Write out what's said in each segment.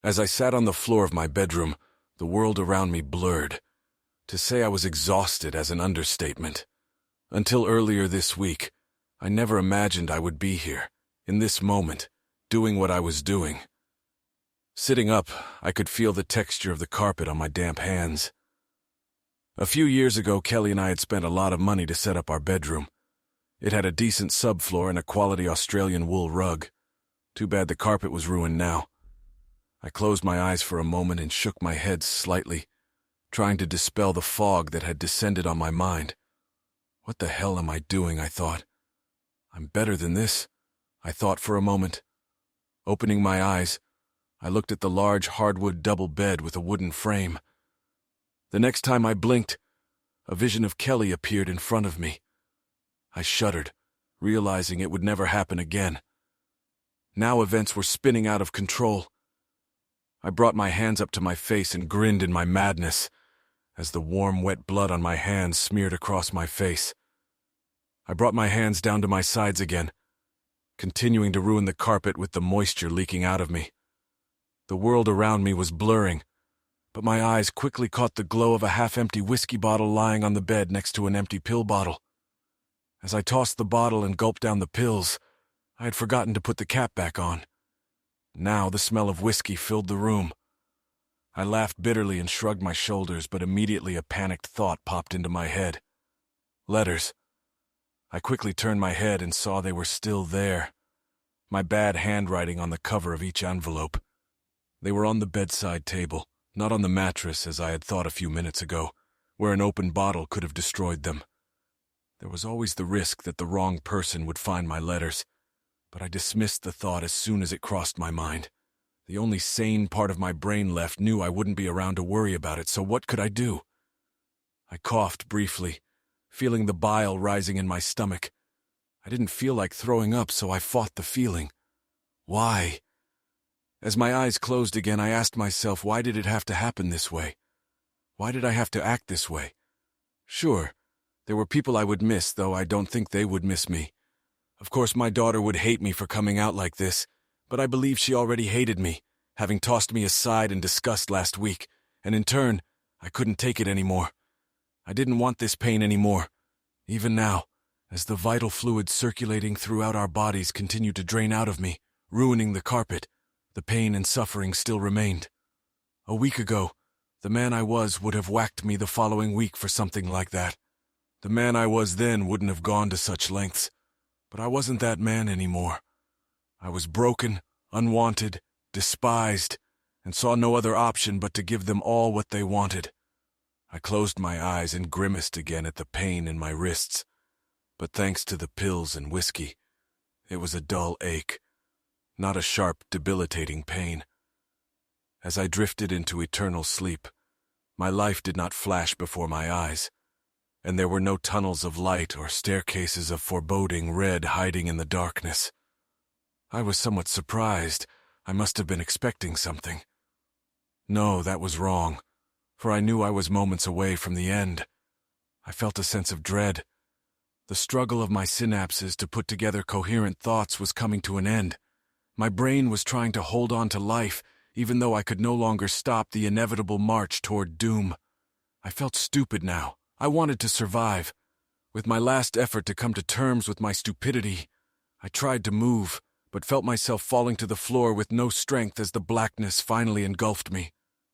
As I sat on the floor of my bedroom, the world around me blurred. To say I was exhausted is an understatement. Until earlier this week, I never imagined I would be here, in this moment, doing what I was doing. Sitting up, I could feel the texture of the carpet on my damp hands. A few years ago, Kelly and I had spent a lot of money to set up our bedroom. It had a decent subfloor and a quality Australian wool rug. Too bad the carpet was ruined now. I closed my eyes for a moment and shook my head slightly, trying to dispel the fog that had descended on my mind. What the hell am I doing, I thought. I'm better than this, I thought for a moment. Opening my eyes, I looked at the large hardwood double bed with a wooden frame. The next time I blinked, a vision of Kelly appeared in front of me. I shuddered, realizing it would never happen again. Now events were spinning out of control. I brought my hands up to my face and grinned in my madness, as the warm, wet blood on my hands smeared across my face. I brought my hands down to my sides again, continuing to ruin the carpet with the moisture leaking out of me. The world around me was blurring, but my eyes quickly caught the glow of a half-empty whiskey bottle lying on the bed next to an empty pill bottle. As I tossed the bottle and gulped down the pills, I had forgotten to put the cap back on. Now the smell of whiskey filled the room. I laughed bitterly and shrugged my shoulders, but immediately a panicked thought popped into my head. Letters. I quickly turned my head and saw they were still there. My bad handwriting on the cover of each envelope. They were on the bedside table, not on the mattress as I had thought a few minutes ago, where an open bottle could have destroyed them. There was always the risk that the wrong person would find my letters, but I dismissed the thought as soon as it crossed my mind. The only sane part of my brain left knew I wouldn't be around to worry about it, so what could I do? I coughed briefly, feeling the bile rising in my stomach. I didn't feel like throwing up, so I fought the feeling. Why? As my eyes closed again, I asked myself, why did it have to happen this way? Why did I have to act this way? Sure, there were people I would miss, though I don't think they would miss me. Of course, my daughter would hate me for coming out like this, but I believe she already hated me, having tossed me aside in disgust last week, and in turn, I couldn't take it anymore. I didn't want this pain anymore, even now, as the vital fluid circulating throughout our bodies continued to drain out of me, ruining the carpet. The pain and suffering still remained. A week ago, the man I was would have whacked me the following week for something like that. The man I was then wouldn't have gone to such lengths, but I wasn't that man anymore. I was broken, unwanted, despised, and saw no other option but to give them all what they wanted. I closed my eyes and grimaced again at the pain in my wrists, but thanks to the pills and whiskey, it was a dull ache, not a sharp, debilitating pain. As I drifted into eternal sleep, my life did not flash before my eyes, and there were no tunnels of light or staircases of foreboding red hiding in the darkness. I was somewhat surprised. I must have been expecting something. No, that was wrong, for I knew I was moments away from the end. I felt a sense of dread. The struggle of my synapses to put together coherent thoughts was coming to an end. My brain was trying to hold on to life, even though I could no longer stop the inevitable march toward doom. I felt stupid now. I wanted to survive. With my last effort to come to terms with my stupidity, I tried to move, but felt myself falling to the floor with no strength as the blackness finally engulfed me.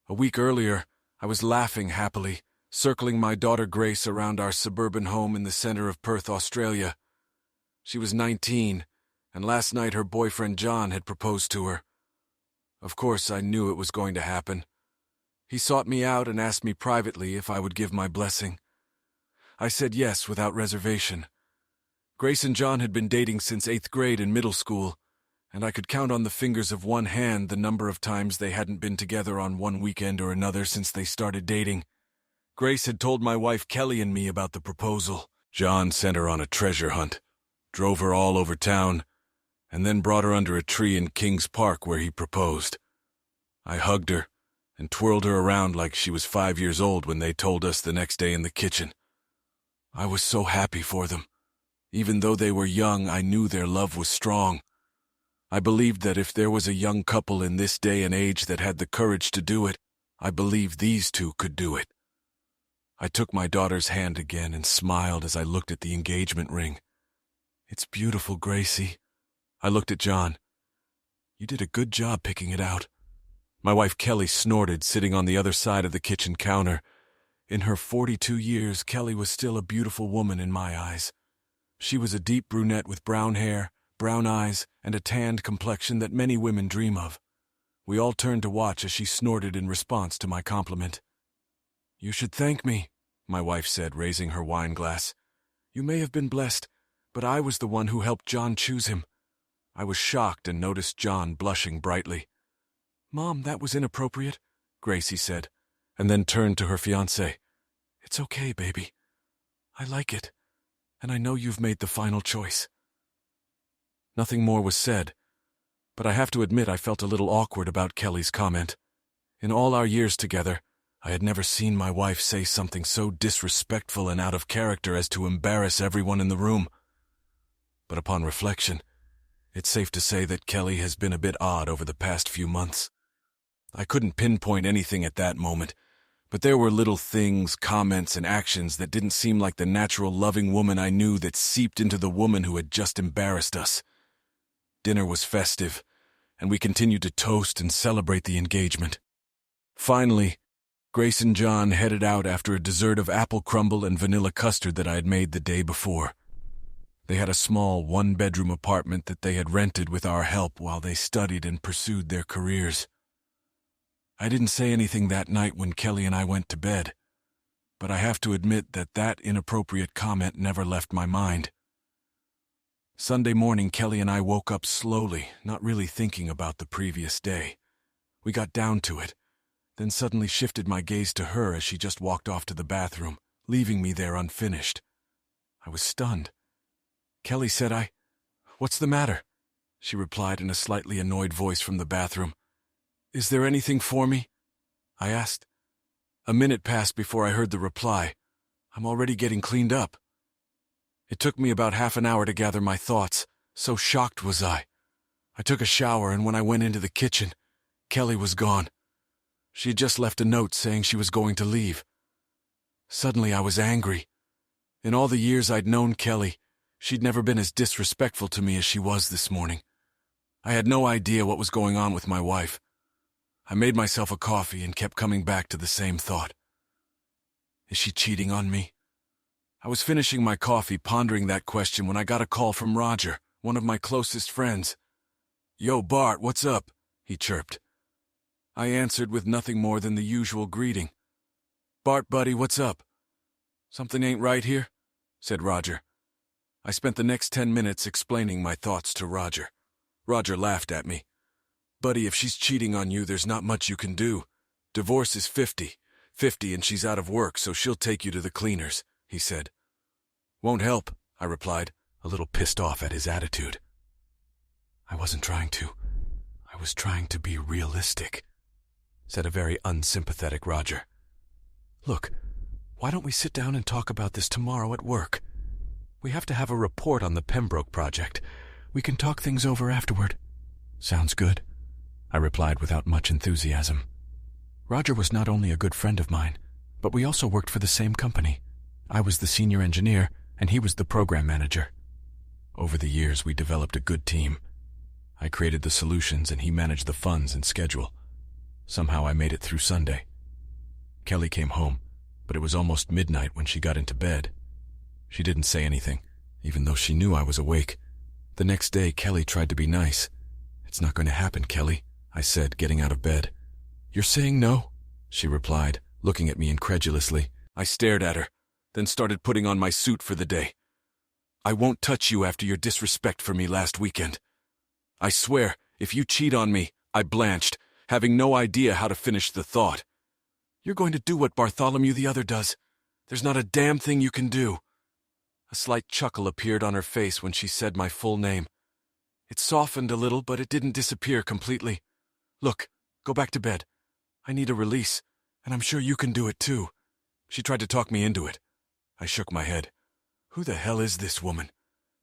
A week earlier, I was laughing happily, circling my daughter Grace around our suburban home in the center of Perth, Australia. She was 19, and last night her boyfriend John had proposed to her. Of course, I knew it was going to happen. He sought me out and asked me privately if I would give my blessing. I said yes without reservation. Grace and John had been dating since 8th grade in middle school, and I could count on the fingers of one hand the number of times they hadn't been together on one weekend or another since they started dating. Grace had told my wife Kelly and me about the proposal. John sent her on a treasure hunt, drove her all over town, and then brought her under a tree in Kings Park where he proposed. I hugged her and twirled her around like she was 5 years old when they told us the next day in the kitchen. I was so happy for them. Even though they were young, I knew their love was strong. I believed that if there was a young couple in this day and age that had the courage to do it, I believed these two could do it. I took my daughter's hand again and smiled as I looked at the engagement ring. "It's beautiful, Gracie." I looked at John. "You did a good job picking it out." My wife Kelly snorted, sitting on the other side of the kitchen counter. In her 42 years, Kelly was still a beautiful woman in my eyes. She was a deep brunette with brown hair, brown eyes, and a tanned complexion that many women dream of. We all turned to watch as she snorted in response to my compliment. "You should thank me," my wife said, raising her wine glass. "You may have been blessed, but I was the one who helped John choose him." I was shocked and noticed John blushing brightly. "Mom, that was inappropriate," Gracie said, and then turned to her fiancé. "It's okay, baby. I like it, and I know you've made the final choice." Nothing more was said, but I have to admit I felt a little awkward about Kelly's comment. In all our years together, I had never seen my wife say something so disrespectful and out of character as to embarrass everyone in the room. But upon reflection, it's safe to say that Kelly has been a bit odd over the past few months. I couldn't pinpoint anything at that moment, but there were little things, comments, and actions that didn't seem like the natural, loving woman I knew that seeped into the woman who had just embarrassed us. Dinner was festive, and we continued to toast and celebrate the engagement. Finally, Grace and John headed out after a dessert of apple crumble and vanilla custard that I had made the day before. They had a small one-bedroom apartment that they had rented with our help while they studied and pursued their careers. I didn't say anything that night when Kelly and I went to bed, but I have to admit that that inappropriate comment never left my mind. Sunday morning, Kelly and I woke up slowly, not really thinking about the previous day. We got down to it, then suddenly shifted my gaze to her as she just walked off to the bathroom, leaving me there unfinished. I was stunned. Kelly said, "What's the matter?" She replied in a slightly annoyed voice from the bathroom. "Is there anything for me?" I asked. A minute passed before I heard the reply. "I'm already getting cleaned up." It took me about half an hour to gather my thoughts, so shocked was I. I took a shower, and when I went into the kitchen, Kelly was gone. She had just left a note saying she was going to leave. Suddenly I was angry. In all the years I'd known Kelly, she'd never been as disrespectful to me as she was this morning. I had no idea what was going on with my wife. I made myself a coffee and kept coming back to the same thought. Is she cheating on me? I was finishing my coffee pondering that question when I got a call from Roger, one of my closest friends. "Yo, Bart, what's up?" he chirped. I answered with nothing more than the usual greeting. "Bart, buddy, what's up?" "Something ain't right here," said Roger. I spent the next 10 minutes explaining my thoughts to Roger. Roger laughed at me. "Buddy, if she's cheating on you, there's not much you can do. Divorce is 50-50, and she's out of work, so she'll take you to the cleaners," he said. "Won't help," I replied, a little pissed off at his attitude. "I wasn't trying to. I was trying to be realistic," said a very unsympathetic Roger. "Look, why don't we sit down and talk about this tomorrow at work? We have to have a report on the Pembroke project. We can talk things over afterward." "Sounds good," I replied without much enthusiasm. Roger was not only a good friend of mine, but we also worked for the same company. I was the senior engineer, and he was the program manager. Over the years, we developed a good team. I created the solutions, and he managed the funds and schedule. Somehow I made it through Sunday. Kelly came home, but it was almost midnight when she got into bed. She didn't say anything, even though she knew I was awake. The next day, Kelly tried to be nice. "It's not going to happen, Kelly," I said, getting out of bed. "You're saying no?" she replied, looking at me incredulously. I stared at her, then started putting on my suit for the day. "I won't touch you after your disrespect for me last weekend. I swear, if you cheat on me," I blanched, having no idea how to finish the thought. "You're going to do what Bartholomew the other does. There's not a damn thing you can do." A slight chuckle appeared on her face when she said my full name. It softened a little, but it didn't disappear completely. "Look, go back to bed. I need a release, and I'm sure you can do it too." She tried to talk me into it. I shook my head. Who the hell is this woman?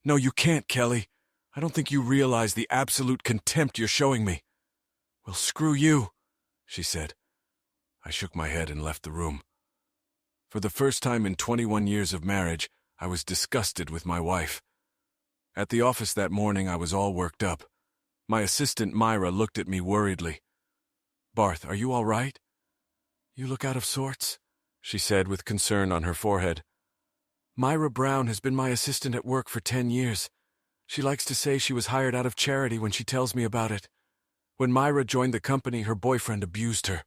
"No, you can't, Kelly. I don't think you realize the absolute contempt you're showing me." "Well, screw you," she said. I shook my head and left the room. For the first time in 21 years of marriage, I was disgusted with my wife. At the office that morning, I was all worked up. My assistant, Myra, looked at me worriedly. "Barth, are you all right?" "You look out of sorts," she said with concern on her forehead. "Myra Brown has been my assistant at work for 10 years. She likes to say she was hired out of charity when she tells me about it. When Myra joined the company, her boyfriend abused her.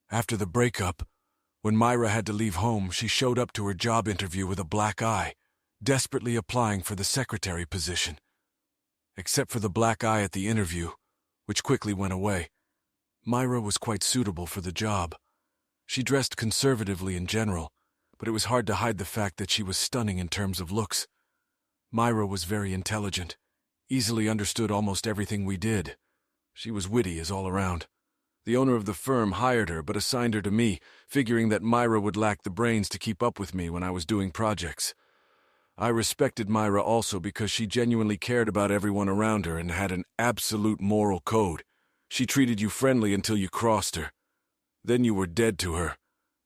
After the breakup, when Myra had to leave home, she showed up to her job interview with a black eye, desperately applying for the secretary position. Except for the black eye at the interview, which quickly went away, Myra was quite suitable for the job. She dressed conservatively in general, but it was hard to hide the fact that she was stunning in terms of looks. Myra was very intelligent, easily understood almost everything we did. She was witty as all around. The owner of the firm hired her but assigned her to me, figuring that Myra would lack the brains to keep up with me when I was doing projects. I respected Myra also because she genuinely cared about everyone around her and had an absolute moral code. She treated you friendly until you crossed her. Then you were dead to her.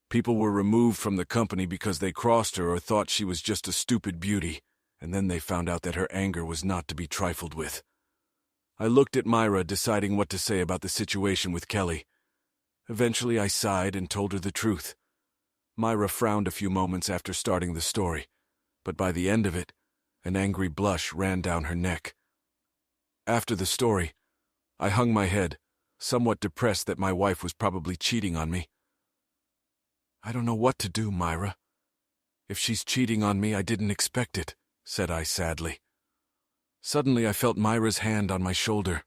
People were removed from the company because they crossed her or thought she was just a stupid beauty, and then they found out that her anger was not to be trifled with. I looked at Myra, deciding what to say about the situation with Kelly. Eventually I sighed and told her the truth. Myra frowned a few moments after starting the story, but by the end of it, an angry blush ran down her neck. After the story, I hung my head, somewhat depressed that my wife was probably cheating on me. "I don't know what to do, Myra. If she's cheating on me, I didn't expect it," said I sadly. Suddenly I felt Myra's hand on my shoulder.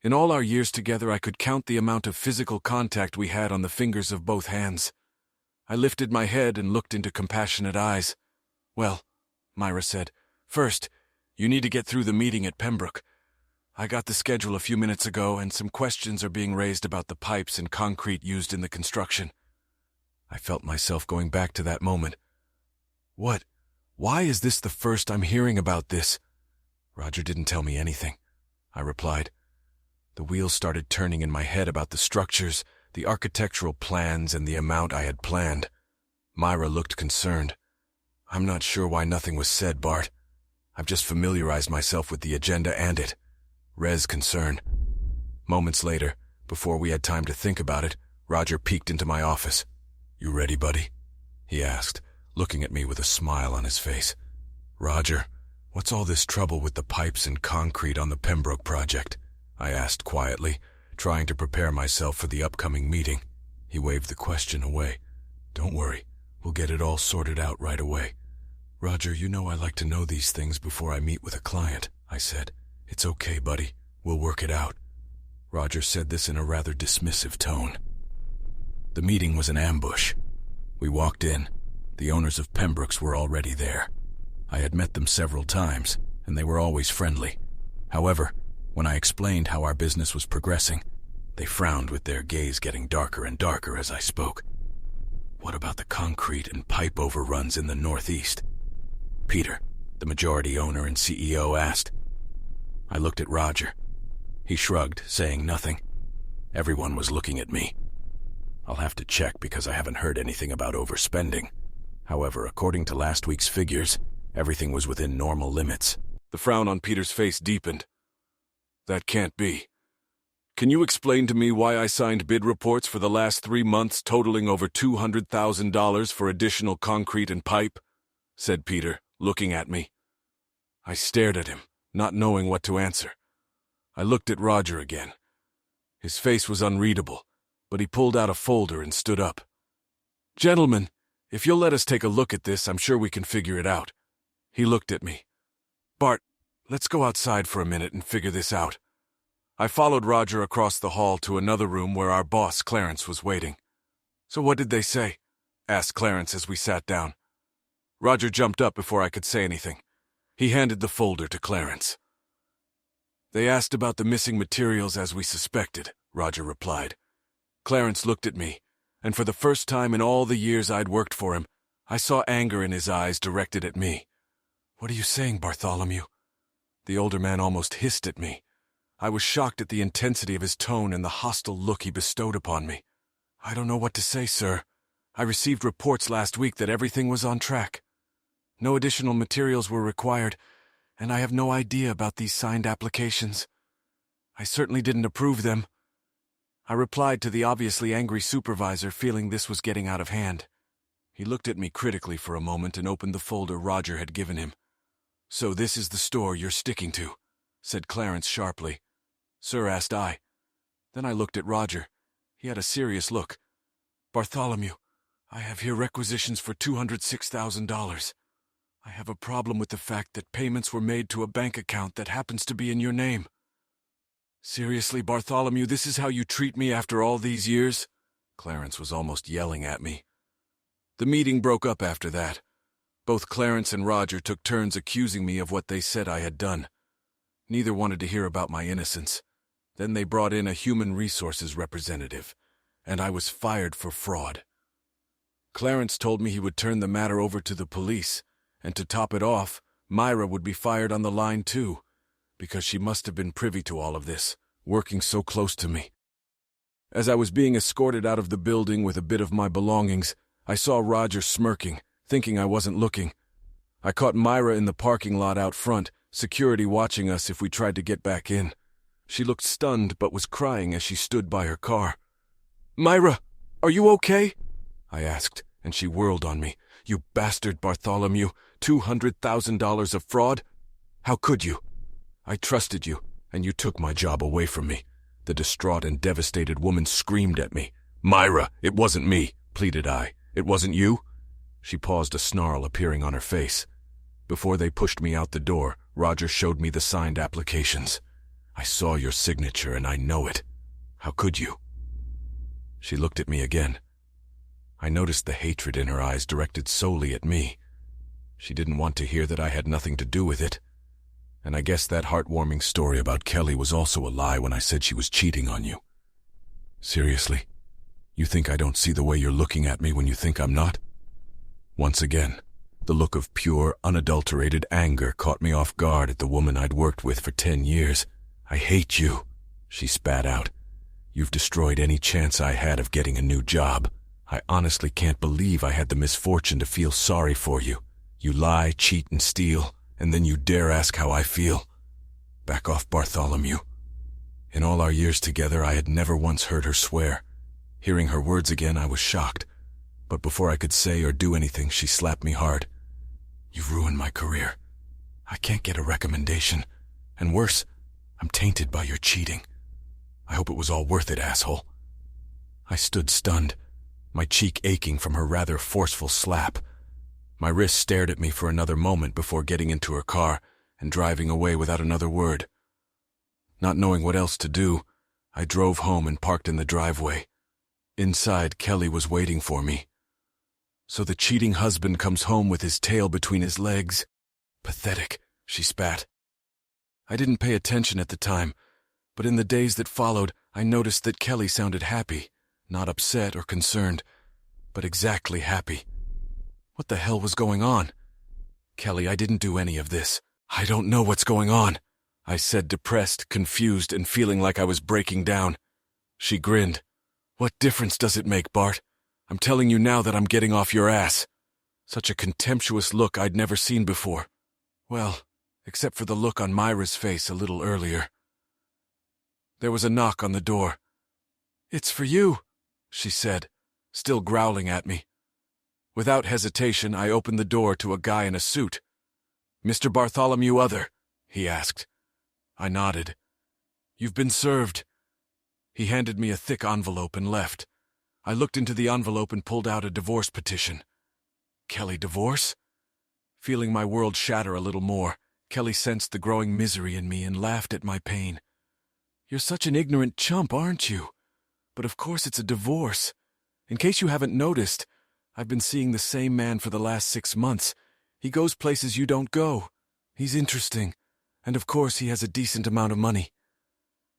In all our years together, I could count the amount of physical contact we had on the fingers of both hands. I lifted my head and looked into compassionate eyes. "Well," Myra said, "first, you need to get through the meeting at Pembroke. I got the schedule a few minutes ago, and some questions are being raised about the pipes and concrete used in the construction." I felt myself going back to that moment. "What? Why is this the first I'm hearing about this?" "Roger didn't tell me anything," I replied. The wheels started turning in my head about the structures, the architectural plans, and the amount I had planned. Myra looked concerned. "I'm not sure why nothing was said, Bart. I've just familiarized myself with the agenda and it." Rez concerned. Moments later, before we had time to think about it, Roger peeked into my office. "You ready, buddy?" he asked, looking at me with a smile on his face. "Roger, what's all this trouble with the pipes and concrete on the Pembroke project?" I asked quietly, trying to prepare myself for the upcoming meeting. He waved the question away. "Don't worry, we'll get it all sorted out right away." "Roger, you know I like to know these things before I meet with a client," I said. "It's okay, buddy. We'll work it out." Roger said this in a rather dismissive tone. The meeting was an ambush. We walked in. The owners of Pembroke's were already there. I had met them several times, and they were always friendly. However, when I explained how our business was progressing, they frowned, with their gaze getting darker and darker as I spoke. "What about the concrete and pipe overruns in the Northeast?" Peter, the majority owner and CEO, asked. I looked at Roger. He shrugged, saying nothing. Everyone was looking at me. I'll have to check because I haven't heard anything about overspending. However, according to last week's figures, everything was within normal limits. The frown on Peter's face deepened. "That can't be. Can you explain to me why I signed bid reports for the last 3 months totaling over $200,000 for additional concrete and pipe?" said Peter, looking at me. I stared at him, not knowing what to answer. I looked at Roger again. His face was unreadable, but he pulled out a folder and stood up. "Gentlemen, if you'll let us take a look at this, I'm sure we can figure it out." He looked at me. "Bart, let's go outside for a minute and figure this out." I followed Roger across the hall to another room where our boss, Clarence, was waiting. "So what did they say?" asked Clarence as we sat down. Roger jumped up before I could say anything. He handed the folder to Clarence. "They asked about the missing materials as we suspected," Roger replied. Clarence looked at me, and for the first time in all the years I'd worked for him, I saw anger in his eyes directed at me. "What are you saying, Bartholomew?" The older man almost hissed at me. I was shocked at the intensity of his tone and the hostile look he bestowed upon me. "I don't know what to say, sir. I received reports last week that everything was on track. No additional materials were required, and I have no idea about these signed applications. I certainly didn't approve them." I replied to the obviously angry supervisor, feeling this was getting out of hand. He looked at me critically for a moment and opened the folder Roger had given him. "So this is the store you're sticking to," said Clarence sharply. "Sir," asked I. Then I looked at Roger. He had a serious look. "Bartholomew, I have here requisitions for $206,000. I have a problem with the fact that payments were made to a bank account that happens to be in your name." "Seriously, Bartholomew, this is how you treat me after all these years?" Clarence was almost yelling at me. The meeting broke up after that. Both Clarence and Roger took turns accusing me of what they said I had done. Neither wanted to hear about my innocence. Then they brought in a human resources representative, and I was fired for fraud. Clarence told me he would turn the matter over to the police, and to top it off, Myra would be fired on the line too, because she must have been privy to all of this, working so close to me. As I was being escorted out of the building with a bit of my belongings, I saw Roger smirking, thinking I wasn't looking. I caught Myra in the parking lot out front, security watching us if we tried to get back in. She looked stunned but was crying as she stood by her car. "Myra, are you okay?" I asked, and she whirled on me. "You bastard, Bartholomew, $200,000 of fraud? How could you? I trusted you, and you took my job away from me." The distraught and devastated woman screamed at me. "Myra, it wasn't me," pleaded I. "It wasn't you?" She paused, a snarl appearing on her face. Before they pushed me out the door, Roger showed me the signed applications. "I saw your signature, and I know it. How could you?" She looked at me again. I noticed the hatred in her eyes directed solely at me. She didn't want to hear that I had nothing to do with it. And I guess that heartwarming story about Kelly was also a lie when I said she was cheating on you. "Seriously? You think I don't see the way you're looking at me when you think I'm not?" Once again, the look of pure, unadulterated anger caught me off guard at the woman I'd worked with for 10 years. "I hate you," she spat out. "You've destroyed any chance I had of getting a new job. I honestly can't believe I had the misfortune to feel sorry for you. You lie, cheat, and steal, and then you dare ask how I feel. Back off, Bartholomew." In all our years together, I had never once heard her swear. Hearing her words again, I was shocked. But before I could say or do anything, she slapped me hard. "You've ruined my career. I can't get a recommendation. And worse, I'm tainted by your cheating. I hope it was all worth it, asshole." I stood stunned, my cheek aching from her rather forceful slap. My wrist stared at me for another moment before getting into her car and driving away without another word. Not knowing what else to do, I drove home and parked in the driveway. Inside, Kelly was waiting for me. So the cheating husband comes home with his tail between his legs. Pathetic, she spat. I didn't pay attention at the time, but in the days that followed, I noticed that Kelly sounded happy, not upset or concerned, but exactly happy. What the hell was going on? "Kelly, I didn't do any of this. I don't know what's going on," I said, depressed, confused, and feeling like I was breaking down. She grinned. "What difference does it make, Bart? I'm telling you now that I'm getting off your ass." Such a contemptuous look I'd never seen before. Well, except for the look on Myra's face a little earlier. There was a knock on the door. "It's for you," she said, still growling at me. Without hesitation, I opened the door to a guy in a suit. "Mr. Bartholomew Other?" he asked. I nodded. "You've been served." He handed me a thick envelope and left. I looked into the envelope and pulled out a divorce petition. Kelly, divorce? Feeling my world shatter a little more, Kelly sensed the growing misery in me and laughed at my pain. "You're such an ignorant chump, aren't you? But of course it's a divorce. In case you haven't noticed, I've been seeing the same man for the last 6 months. He goes places you don't go. He's interesting, and of course he has a decent amount of money."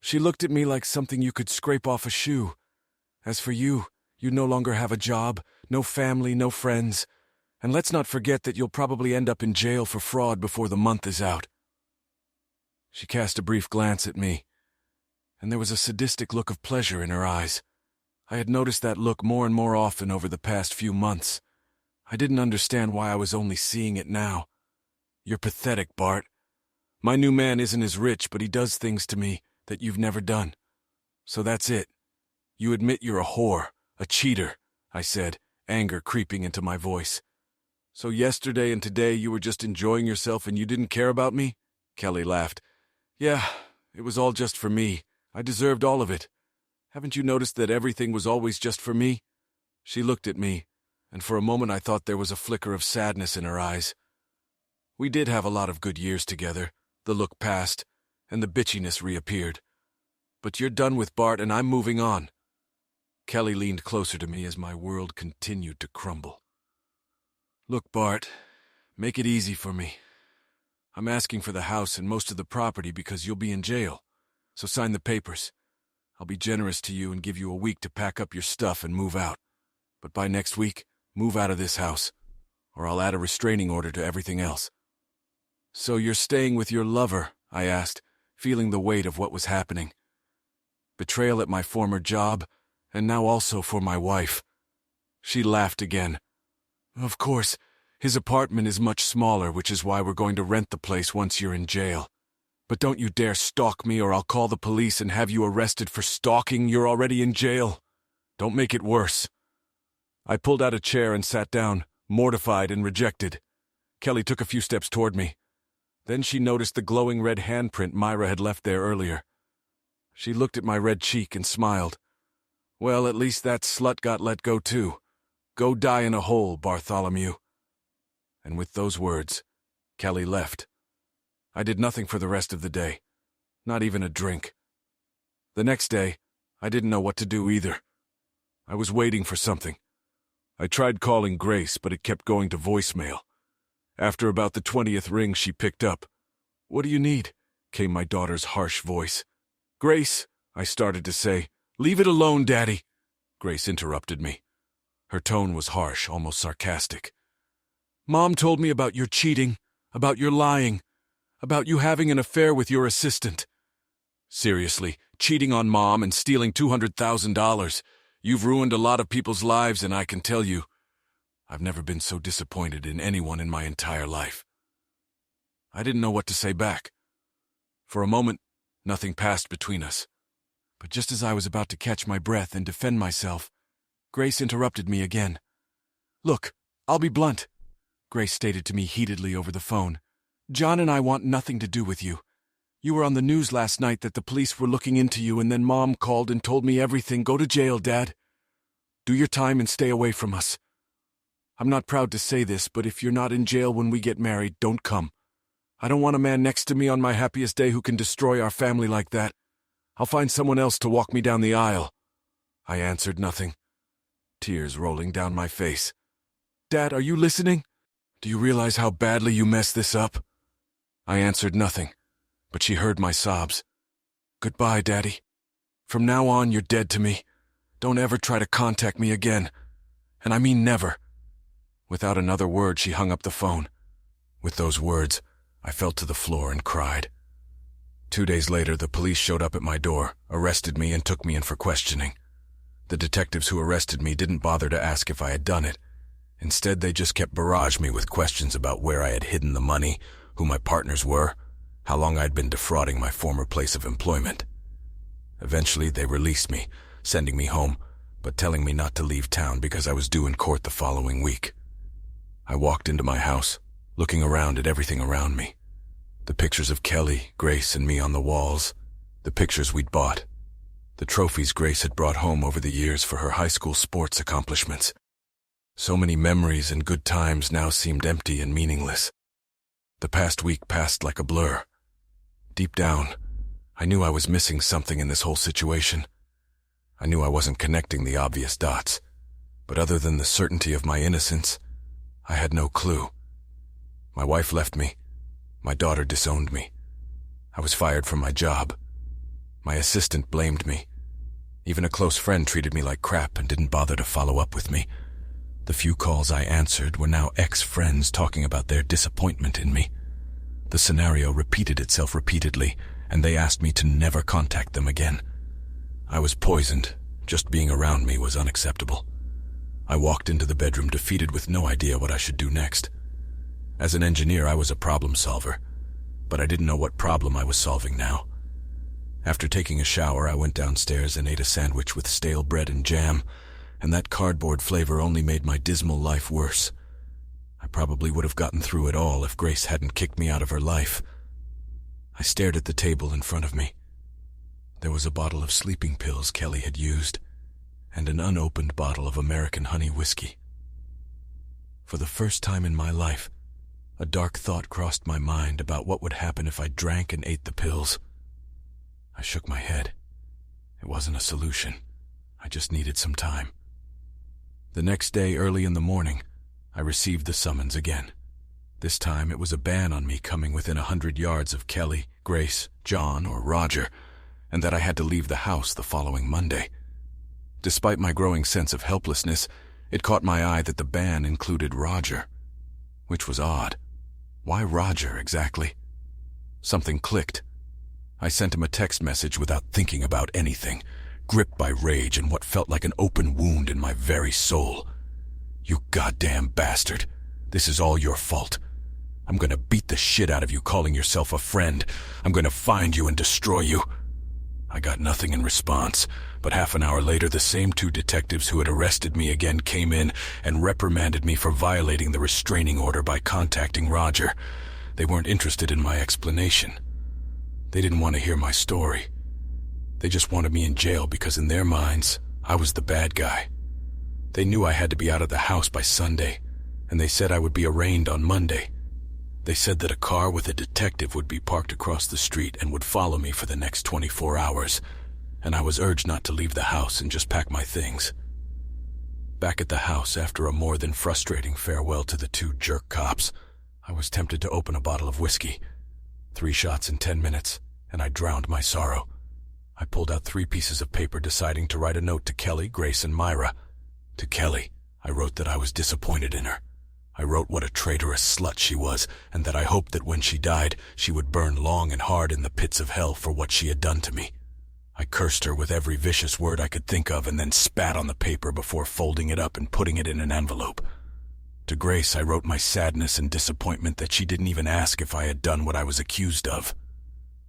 She looked at me like something you could scrape off a shoe. "As for you, you no longer have a job, no family, no friends. And let's not forget that you'll probably end up in jail for fraud before the month is out." She cast a brief glance at me, and there was a sadistic look of pleasure in her eyes. I had noticed that look more and more often over the past few months. I didn't understand why I was only seeing it now. You're pathetic, Bart. My new man isn't as rich, but he does things to me that you've never done. So that's it. You admit you're a whore, a cheater, I said, anger creeping into my voice. So yesterday and today you were just enjoying yourself and you didn't care about me? Kelly laughed. Yeah, it was all just for me. I deserved all of it. Haven't you noticed that everything was always just for me? She looked at me, and for a moment I thought there was a flicker of sadness in her eyes. We did have a lot of good years together. The look passed, and the bitchiness reappeared. But you're done with Bart and I'm moving on. Kelly leaned closer to me as my world continued to crumble. Look, Bart, make it easy for me. I'm asking for the house and most of the property because you'll be in jail. So sign the papers. I'll be generous to you and give you a week to pack up your stuff and move out. But by next week, move out of this house, or I'll add a restraining order to everything else. So you're staying with your lover? I asked, feeling the weight of what was happening. Betrayal at my former job, and now also for my wife. She laughed again. Of course, his apartment is much smaller, which is why we're going to rent the place once you're in jail. But don't you dare stalk me or I'll call the police and have you arrested for stalking. You're already in jail. Don't make it worse. I pulled out a chair and sat down, mortified and rejected. Kelly took a few steps toward me. Then she noticed the glowing red handprint Myra had left there earlier. She looked at my red cheek and smiled. Well, at least that slut got let go too. Go die in a hole, Bartholomew. And with those words, Kelly left. I did nothing for the rest of the day, not even a drink. The next day, I didn't know what to do either. I was waiting for something. I tried calling Grace, but it kept going to voicemail. After about the 20th ring, she picked up. What do you need? Came my daughter's harsh voice. Grace, I started to say. Leave it alone, Daddy. Grace interrupted me. Her tone was harsh, almost sarcastic. Mom told me about your cheating, about your lying, about you having an affair with your assistant. Seriously, cheating on Mom and stealing $200,000. You've ruined a lot of people's lives, and I can tell you, I've never been so disappointed in anyone in my entire life. I didn't know what to say back. For a moment, nothing passed between us. But just as I was about to catch my breath and defend myself, Grace interrupted me again. Look, I'll be blunt, Grace stated to me heatedly over the phone. John and I want nothing to do with you. You were on the news last night that the police were looking into you, and then Mom called and told me everything. Go to jail, Dad. Do your time and stay away from us. I'm not proud to say this, but if you're not in jail when we get married, don't come. I don't want a man next to me on my happiest day who can destroy our family like that. I'll find someone else to walk me down the aisle. I answered nothing, tears rolling down my face. Dad, are you listening? Do you realize how badly you messed this up? I answered nothing, but she heard my sobs. Goodbye, Daddy. From now on, you're dead to me. Don't ever try to contact me again. And I mean never. Without another word, she hung up the phone. With those words, I fell to the floor and cried. 2 days later, the police showed up at my door, arrested me, and took me in for questioning. The detectives who arrested me didn't bother to ask if I had done it. Instead, they just kept barraging me with questions about where I had hidden the money, who my partners were, how long I'd been defrauding my former place of employment. Eventually, they released me, sending me home, but telling me not to leave town because I was due in court the following week. I walked into my house, looking around at everything around me. The pictures of Kelly, Grace, and me on the walls, the pictures we'd bought, the trophies Grace had brought home over the years for her high school sports accomplishments. So many memories and good times now seemed empty and meaningless. The past week passed like a blur. Deep down, I knew I was missing something in this whole situation. I knew I wasn't connecting the obvious dots, but other than the certainty of my innocence, I had no clue. My wife left me. My daughter disowned me. I was fired from my job. My assistant blamed me. Even a close friend treated me like crap and didn't bother to follow up with me. The few calls I answered were now ex-friends talking about their disappointment in me. The scenario repeated itself repeatedly, and they asked me to never contact them again. I was poisoned. Just being around me was unacceptable. I walked into the bedroom defeated with no idea what I should do next. As an engineer, I was a problem solver, but I didn't know what problem I was solving now. After taking a shower, I went downstairs and ate a sandwich with stale bread and jam, and that cardboard flavor only made my dismal life worse. I probably would have gotten through it all if Grace hadn't kicked me out of her life. I stared at the table in front of me. There was a bottle of sleeping pills Kelly had used, and an unopened bottle of American honey whiskey. For the first time in my life, a dark thought crossed my mind about what would happen if I drank and ate the pills. I shook my head. It wasn't a solution. I just needed some time. The next day, early in the morning, I received the summons again. This time it was a ban on me coming within 100 yards of Kelly, Grace, John, or Roger, and that I had to leave the house the following Monday. Despite my growing sense of helplessness, it caught my eye that the ban included Roger, which was odd. Why Roger, exactly? Something clicked. I sent him a text message without thinking about anything, gripped by rage and what felt like an open wound in my very soul. You goddamn bastard. This is all your fault. I'm gonna beat the shit out of you calling yourself a friend. I'm gonna find you and destroy you. I got nothing in response, but half an hour later the same two detectives who had arrested me again came in and reprimanded me for violating the restraining order by contacting Roger. They weren't interested in my explanation. They didn't want to hear my story. They just wanted me in jail because in their minds, I was the bad guy. They knew I had to be out of the house by Sunday, and they said I would be arraigned on Monday. They said that a car with a detective would be parked across the street and would follow me for the next 24 hours, and I was urged not to leave the house and just pack my things. Back at the house, after a more than frustrating farewell to the two jerk cops, I was tempted to open a bottle of whiskey. 3 shots in 10 minutes, and I drowned my sorrow. I pulled out 3 pieces of paper, deciding to write a note to Kelly, Grace, and Myra. To Kelly, I wrote that I was disappointed in her. I wrote what a traitorous slut she was, and that I hoped that when she died, she would burn long and hard in the pits of hell for what she had done to me. I cursed her with every vicious word I could think of and then spat on the paper before folding it up and putting it in an envelope. To Grace, I wrote my sadness and disappointment that she didn't even ask if I had done what I was accused of.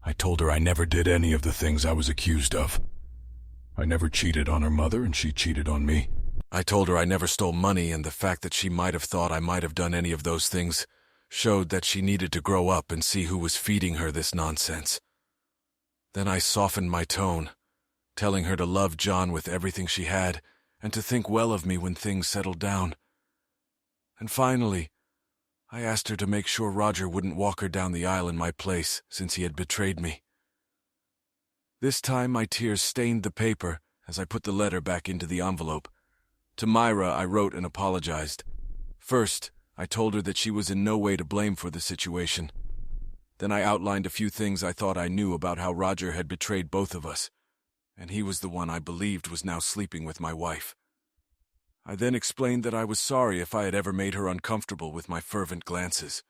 I told her I never did any of the things I was accused of. I never cheated on her mother, and she cheated on me. I told her I never stole money, and the fact that she might have thought I might have done any of those things showed that she needed to grow up and see who was feeding her this nonsense. Then I softened my tone, telling her to love John with everything she had and to think well of me when things settled down. And finally, I asked her to make sure Roger wouldn't walk her down the aisle in my place since he had betrayed me. This time my tears stained the paper as I put the letter back into the envelope. To Myra, I wrote and apologized. First, I told her that she was in no way to blame for the situation. Then I outlined a few things I thought I knew about how Roger had betrayed both of us, and he was the one I believed was now sleeping with my wife. I then explained that I was sorry if I had ever made her uncomfortable with my fervent glances.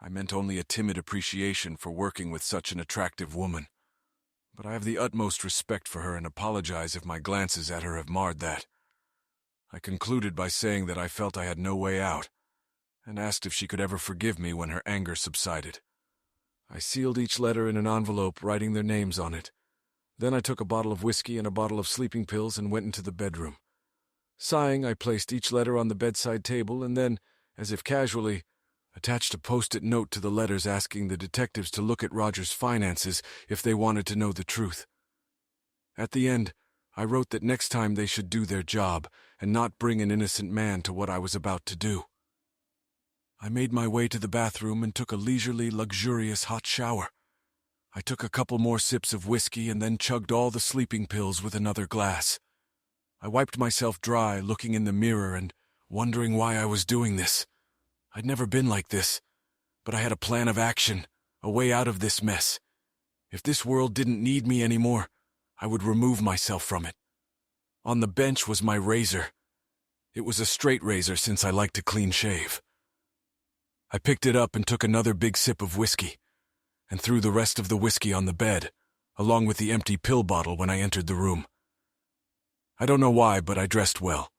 I meant only a timid appreciation for working with such an attractive woman, but I have the utmost respect for her and apologize if my glances at her have marred that. I concluded by saying that I felt I had no way out, and asked if she could ever forgive me when her anger subsided. I sealed each letter in an envelope, writing their names on it. Then I took a bottle of whiskey and a bottle of sleeping pills and went into the bedroom. Sighing, I placed each letter on the bedside table and then, as if casually, attached a post-it note to the letters asking the detectives to look at Roger's finances if they wanted to know the truth. At the end, I wrote that next time they should do their job and not bring an innocent man to what I was about to do. I made my way to the bathroom and took a leisurely, luxurious hot shower. I took a couple more sips of whiskey and then chugged all the sleeping pills with another glass. I wiped myself dry, looking in the mirror and wondering why I was doing this. I'd never been like this, but I had a plan of action, a way out of this mess. If this world didn't need me anymore, I would remove myself from it. On the bench was my razor. It was a straight razor since I like to clean shave. I picked it up and took another big sip of whiskey, and threw the rest of the whiskey on the bed, along with the empty pill bottle when I entered the room. I don't know why, but I dressed well.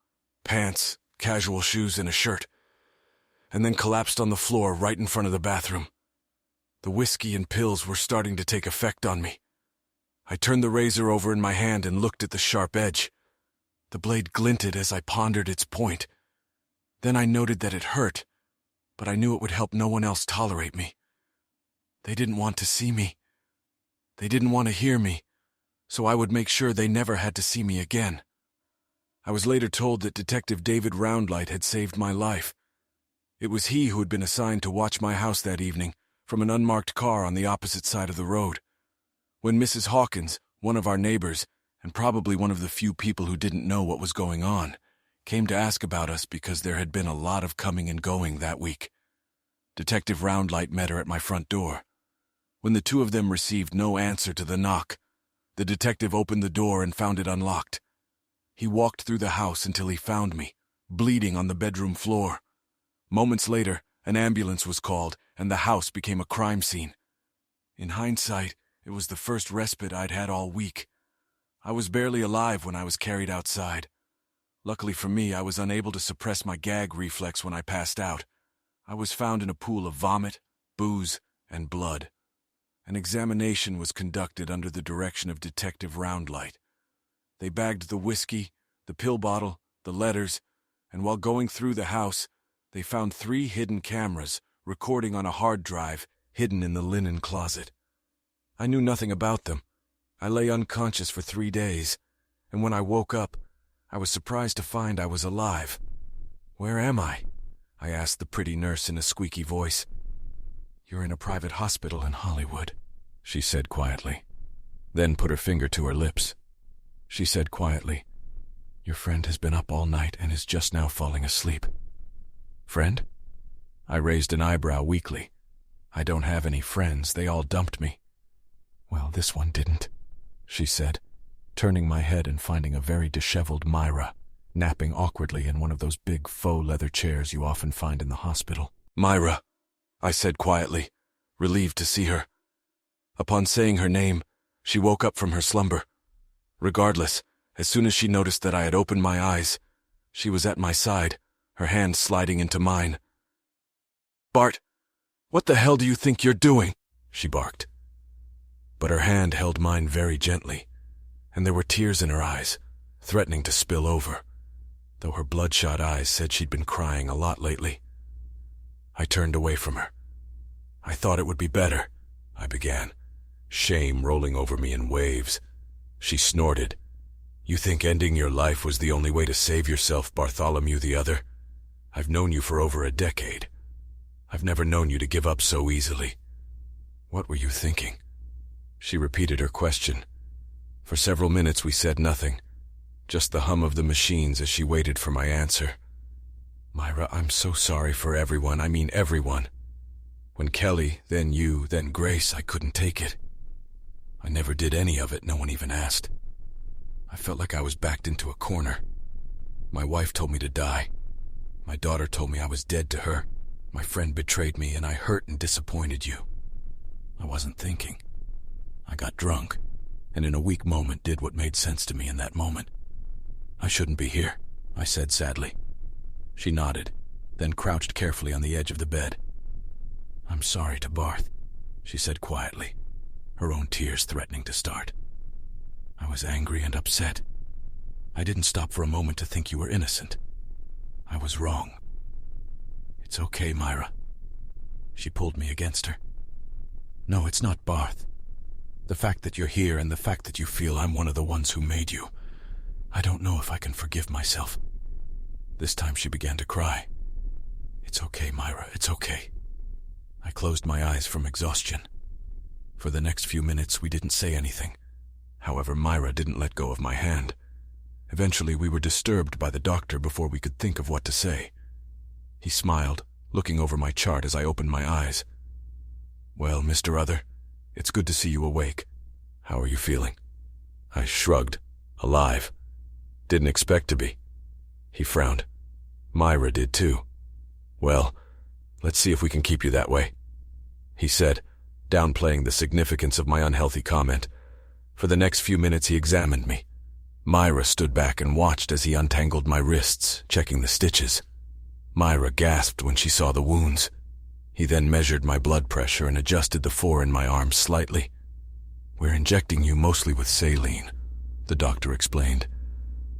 Pants, casual shoes, and a shirt, and then collapsed on the floor right in front of the bathroom. The whiskey and pills were starting to take effect on me. I turned the razor over in my hand and looked at the sharp edge. The blade glinted as I pondered its point. Then I noted that it hurt, but I knew it would help no one else tolerate me. They didn't want to see me. They didn't want to hear me, so I would make sure they never had to see me again. I was later told that Detective David Roundlight had saved my life. It was he who had been assigned to watch my house that evening from an unmarked car on the opposite side of the road. When Mrs. Hawkins, one of our neighbors, and probably one of the few people who didn't know what was going on, came to ask about us because there had been a lot of coming and going that week. Detective Roundlight met her at my front door. When the two of them received no answer to the knock, the detective opened the door and found it unlocked. He walked through the house until he found me, bleeding on the bedroom floor. Moments later, an ambulance was called, and the house became a crime scene. In hindsight, it was the first respite I'd had all week. I was barely alive when I was carried outside. Luckily for me, I was unable to suppress my gag reflex when I passed out. I was found in a pool of vomit, booze, and blood. An examination was conducted under the direction of Detective Roundlight. They bagged the whiskey, the pill bottle, the letters, and while going through the house, they found 3 hidden cameras recording on a hard drive hidden in the linen closet. I knew nothing about them. I lay unconscious for 3 days, and when I woke up, I was surprised to find I was alive. "Where am I?" I asked the pretty nurse in a squeaky voice. "You're in a private hospital in Hollywood," she said quietly, then put her finger to her lips. She said quietly, "Your friend has been up all night and is just now falling asleep." "Friend?" I raised an eyebrow weakly. "I don't have any friends. They all dumped me." "Well, this one didn't," she said, turning my head and finding a very disheveled Myra, napping awkwardly in one of those big faux leather chairs you often find in the hospital. "Myra," I said quietly, relieved to see her. Upon saying her name, she woke up from her slumber. Regardless, as soon as she noticed that I had opened my eyes, she was at my side, her hand sliding into mine. "Bart, what the hell do you think you're doing?" she barked. But her hand held mine very gently, and there were tears in her eyes, threatening to spill over, though her bloodshot eyes said she'd been crying a lot lately. I turned away from her. "I thought it would be better," I began, shame rolling over me in waves. She snorted. "You think ending your life was the only way to save yourself, Bartholomew the Other? I've known you for over a decade. I've never known you to give up so easily." "What were you thinking?" She repeated her question. For several minutes we said nothing, just the hum of the machines as she waited for my answer. "Myra, I'm so sorry for everyone. I mean everyone. When Kelly, then you, then Grace, I couldn't take it. I never did any of it, no one even asked. I felt like I was backed into a corner. My wife told me to die. My daughter told me I was dead to her. My friend betrayed me, and I hurt and disappointed you. I wasn't thinking. I got drunk, and in a weak moment did what made sense to me in that moment. I shouldn't be here," I said sadly. She nodded, then crouched carefully on the edge of the bed. "I'm sorry to Barth," she said quietly, her own tears threatening to start. "I was angry and upset. I didn't stop for a moment to think you were innocent. I was wrong. It's okay, Myra." She pulled me against her. "No, it's not Barth. The fact that you're here and the fact that you feel I'm one of the ones who made you, I don't know if I can forgive myself." This time she began to cry. "It's okay, Myra, it's okay." I closed my eyes from exhaustion. For the next few minutes we didn't say anything. However, Myra didn't let go of my hand. Eventually we were disturbed by the doctor before we could think of what to say. He smiled, looking over my chart as I opened my eyes. "Well, Mr. Other, it's good to see you awake. How are you feeling?" I shrugged. "Alive. Didn't expect to be." He frowned. "Myra did too. Well, Let's see if we can keep you that way," he said, downplaying the significance of my unhealthy comment. For the next few minutes he examined me. Myra stood back and watched as he untangled my wrists, checking the stitches. Myra gasped when she saw the wounds. He then measured my blood pressure and adjusted the 4 in my arm slightly. "We're injecting you mostly with saline," the doctor explained.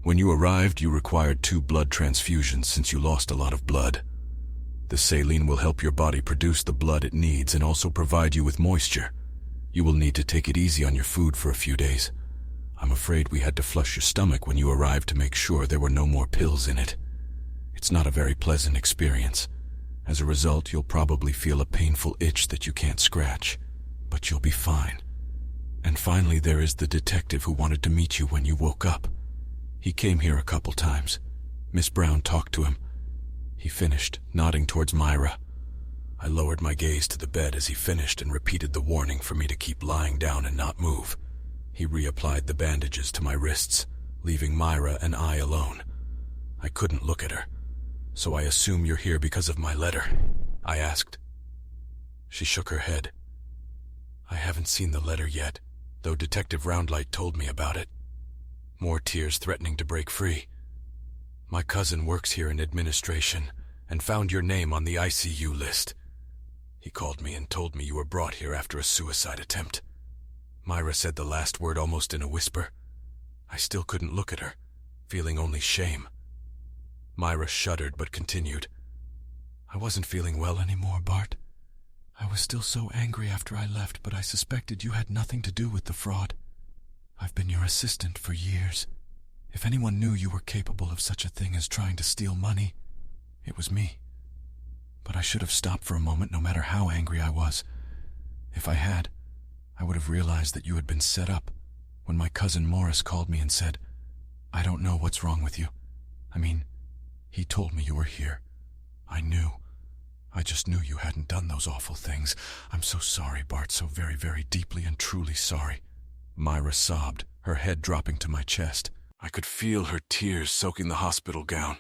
"When you arrived, you required 2 blood transfusions since you lost a lot of blood. The saline will help your body produce the blood it needs and also provide you with moisture. You will need to take it easy on your food for a few days. I'm afraid we had to flush your stomach when you arrived to make sure there were no more pills in it. It's not a very pleasant experience. As a result, you'll probably feel a painful itch that you can't scratch, but you'll be fine. And finally, there is the detective who wanted to meet you when you woke up. He came here a couple times. Miss Brown talked to him." He finished, nodding towards Myra. I lowered my gaze to the bed as he finished and repeated the warning for me to keep lying down and not move. He reapplied the bandages to my wrists, leaving Myra and I alone. I couldn't look at her. "So I assume you're here because of my letter?" I asked. She shook her head. "I haven't seen the letter yet, though Detective Roundlight told me about it." More tears threatening to break free. "My cousin works here in administration and found your name on the ICU list. He called me and told me you were brought here after a suicide attempt." Myra said the last word almost in a whisper. I still couldn't look at her, feeling only shame. Myra shuddered but continued. "I wasn't feeling well anymore, Bart. I was still so angry after I left, but I suspected you had nothing to do with the fraud. I've been your assistant for years. If anyone knew you were capable of such a thing as trying to steal money, it was me. But I should have stopped for a moment no matter how angry I was. If I had, I would have realized that you had been set up when my cousin Morris called me and said, 'I don't know what's wrong with you.' I mean, he told me you were here. I knew. I just knew you hadn't done those awful things. I'm so sorry, Bart, so very, very deeply and truly sorry." Myra sobbed, her head dropping to my chest. I could feel her tears soaking the hospital gown.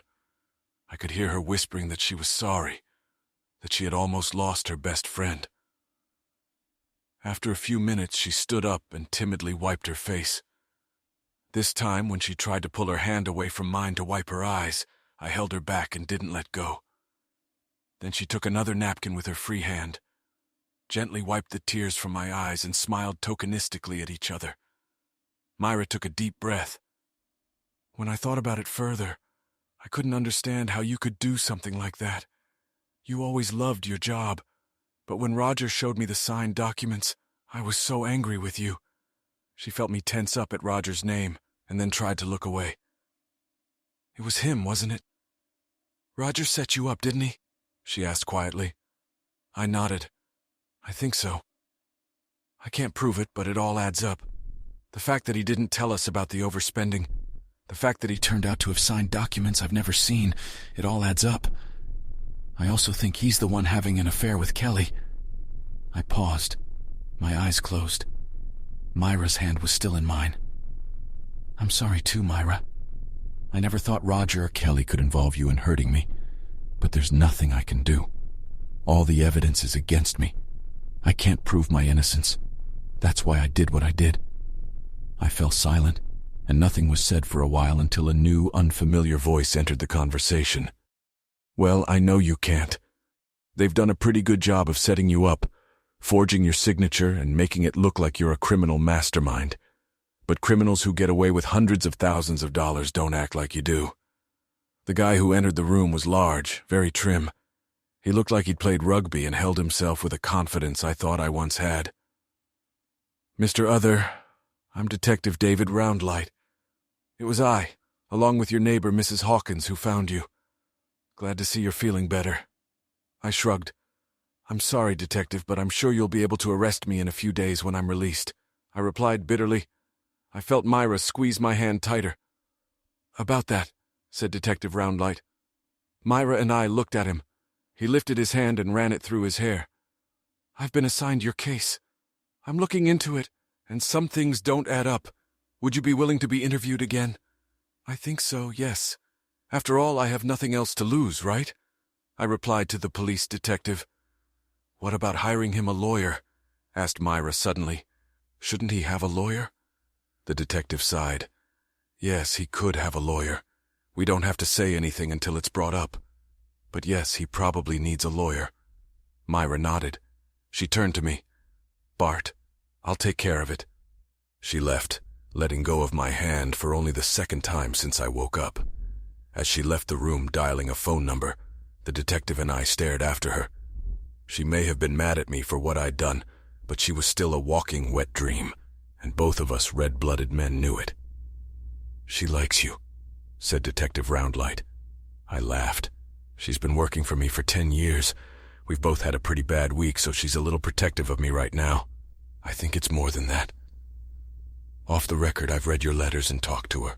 I could hear her whispering that she was sorry, that she had almost lost her best friend. After a few minutes, she stood up and timidly wiped her face. This time, when she tried to pull her hand away from mine to wipe her eyes, I held her back and didn't let go. Then she took another napkin with her free hand, gently wiped the tears from my eyes, and smiled tokenistically at each other. Myra took a deep breath. "When I thought about it further, I couldn't understand how you could do something like that. You always loved your job, but when Roger showed me the signed documents, I was so angry with you." She felt me tense up at Roger's name and then tried to look away. "It was him, wasn't it? Roger set you up, didn't he?" she asked quietly. I nodded. "I think so. I can't prove it, but it all adds up. The fact that he didn't tell us about the overspending, the fact that he turned out to have signed documents I've never seen, it all adds up. I also think he's the one having an affair with Kelly." I paused, my eyes closed. Myra's hand was still in mine. "I'm sorry too, Myra. I never thought Roger or Kelly could involve you in hurting me, but there's nothing I can do. All the evidence is against me. I can't prove my innocence. That's why I did what I did." I fell silent, and nothing was said for a while until a new, unfamiliar voice entered the conversation. "Well, I know you can't. They've done a pretty good job of setting you up, forging your signature and making it look like you're a criminal mastermind. But criminals who get away with hundreds of thousands of dollars don't act like you do. The guy who entered the room was large, very trim. He looked like he'd played rugby and held himself with a confidence I thought I once had. Mr. Other, I'm Detective David Roundlight. It was I, along with your neighbor, Mrs. Hawkins, who found you. Glad to see you're feeling better." I shrugged. "I'm sorry, Detective, but I'm sure you'll be able to arrest me in a few days when I'm released," I replied bitterly. I felt Myra squeeze my hand tighter. "About that," said Detective Roundlight. Myra and I looked at him. He lifted his hand and ran it through his hair. "I've been assigned your case. I'm looking into it, and some things don't add up. Would you be willing to be interviewed again?" "I think so, yes. After all, I have nothing else to lose, right?" I replied to the police detective. What about hiring him a lawyer? Asked Myra suddenly. Shouldn't he have a lawyer? The detective sighed. Yes, he could have a lawyer. We don't have to say anything until it's brought up. But yes, he probably needs a lawyer. Myra nodded. She turned to me. Bart, I'll take care of it. She left, letting go of my hand for only the second time since I woke up. As she left the room dialing a phone number, the detective and I stared after her. She may have been mad at me for what I'd done, but she was still a walking wet dream, and both of us red-blooded men knew it. She likes you, said Detective Roundlight. I laughed. She's been working for me for 10 years. We've both had a pretty bad week, so she's a little protective of me right now. I think it's more than that. Off the record, I've read your letters and talked to her.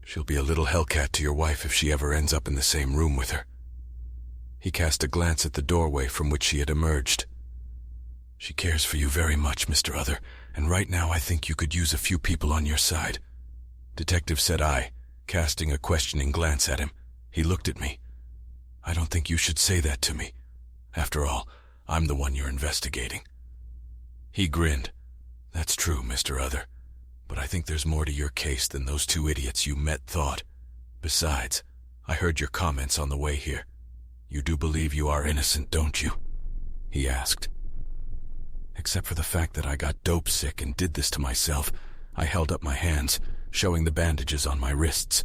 She'll be a little hellcat to your wife if she ever ends up in the same room with her. He cast a glance at the doorway from which she had emerged. She cares for you very much, Mr. Other, and right now I think you could use a few people on your side. Detective, said I, casting a questioning glance at him. He looked at me. I don't think you should say that to me. After all, I'm the one you're investigating. He grinned. That's true, Mr. Other, but I think there's more to your case than those two idiots you met thought. Besides, I heard your comments on the way here. You do believe you are innocent, don't you? He asked. Except for the fact that I got dope sick and did this to myself, I held up my hands, showing the bandages on my wrists.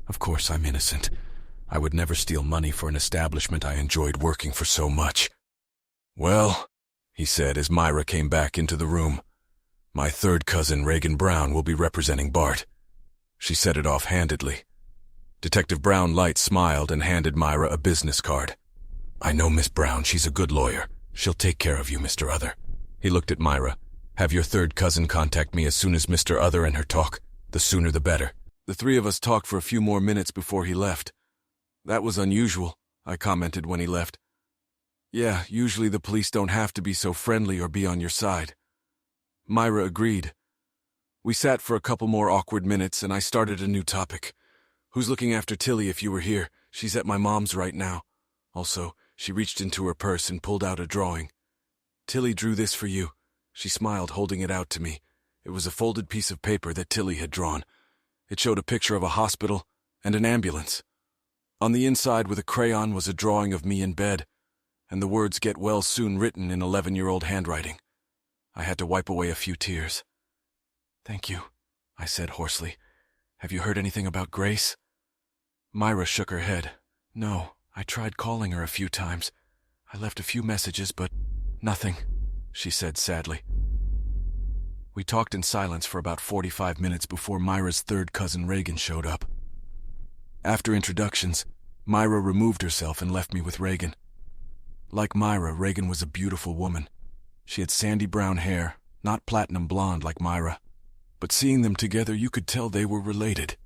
Of course I'm innocent. I would never steal money for an establishment I enjoyed working for so much. Well, he said as Myra came back into the room, my third cousin, Reagan Brown, will be representing Bart. She said it offhandedly. Detective Brownlight smiled and handed Myra a business card. I know Miss Brown, she's a good lawyer. She'll take care of you, Mr. Other. He looked at Myra. Have your third cousin contact me as soon as Mr. Other and her talk. The sooner the better. The three of us talked for a few more minutes before he left. That was unusual, I commented when he left. Yeah, usually the police don't have to be so friendly or be on your side. Myra agreed. We sat for a couple more awkward minutes and I started a new topic. Who's looking after Tilly if you were here? She's at my mom's right now. Also, she reached into her purse and pulled out a drawing. Tilly drew this for you. She smiled, holding it out to me. It was a folded piece of paper that Tilly had drawn. It showed a picture of a hospital and an ambulance. On the inside with a crayon was a drawing of me in bed, and the words "Get well soon" written in 11-year-old handwriting. I had to wipe away a few tears. Thank you, I said hoarsely. Have you heard anything about Grace? Myra shook her head. No, I tried calling her a few times. I left a few messages, but nothing, she said sadly. We talked in silence for about 45 minutes before Myra's third cousin Reagan showed up. After introductions, Myra removed herself and left me with Reagan. Like Myra, Reagan was a beautiful woman. She had sandy brown hair, not platinum blonde like Myra. But seeing them together, you could tell they were related.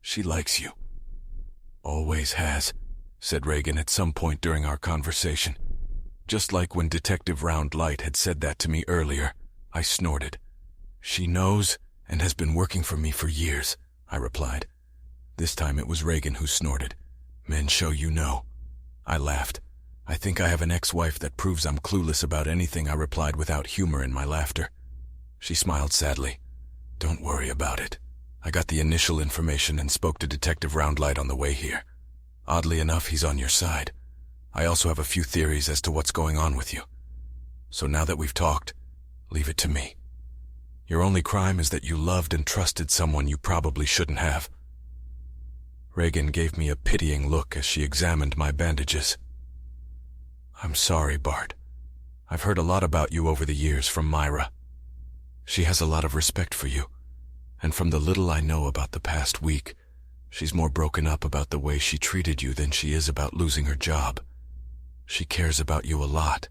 She likes you. Always has, said Reagan at some point during our conversation. Just like when Detective Roundlight had said that to me earlier, I snorted. She knows and has been working for me for years, I replied. This time it was Reagan who snorted. Men show you know. I laughed. I think I have an ex-wife that proves I'm clueless about anything, I replied without humor in my laughter. She smiled sadly. Don't worry about it. I got the initial information and spoke to Detective Roundlight on the way here. Oddly enough, he's on your side. I also have a few theories as to what's going on with you. So now that we've talked, leave it to me. Your only crime is that you loved and trusted someone you probably shouldn't have. Reagan gave me a pitying look as she examined my bandages. I'm sorry, Bart. I've heard a lot about you over the years from Myra. She has a lot of respect for you, and from the little I know about the past week, she's more broken up about the way she treated you than she is about losing her job. She cares about you a lot.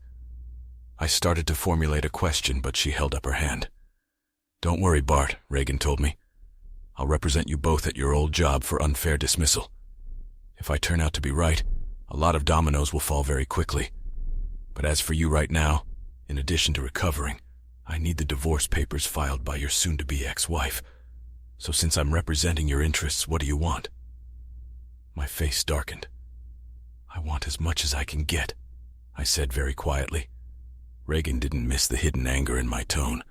I started to formulate a question, but she held up her hand. Don't worry, Bart, Reagan told me. I'll represent you both at your old job for unfair dismissal. If I turn out to be right, a lot of dominoes will fall very quickly. But as for you right now, in addition to recovering, I need the divorce papers filed by your soon-to-be ex-wife. So since I'm representing your interests, what do you want? My face darkened. "I want as much as I can get," I said very quietly. Reagan didn't miss the hidden anger in my tone.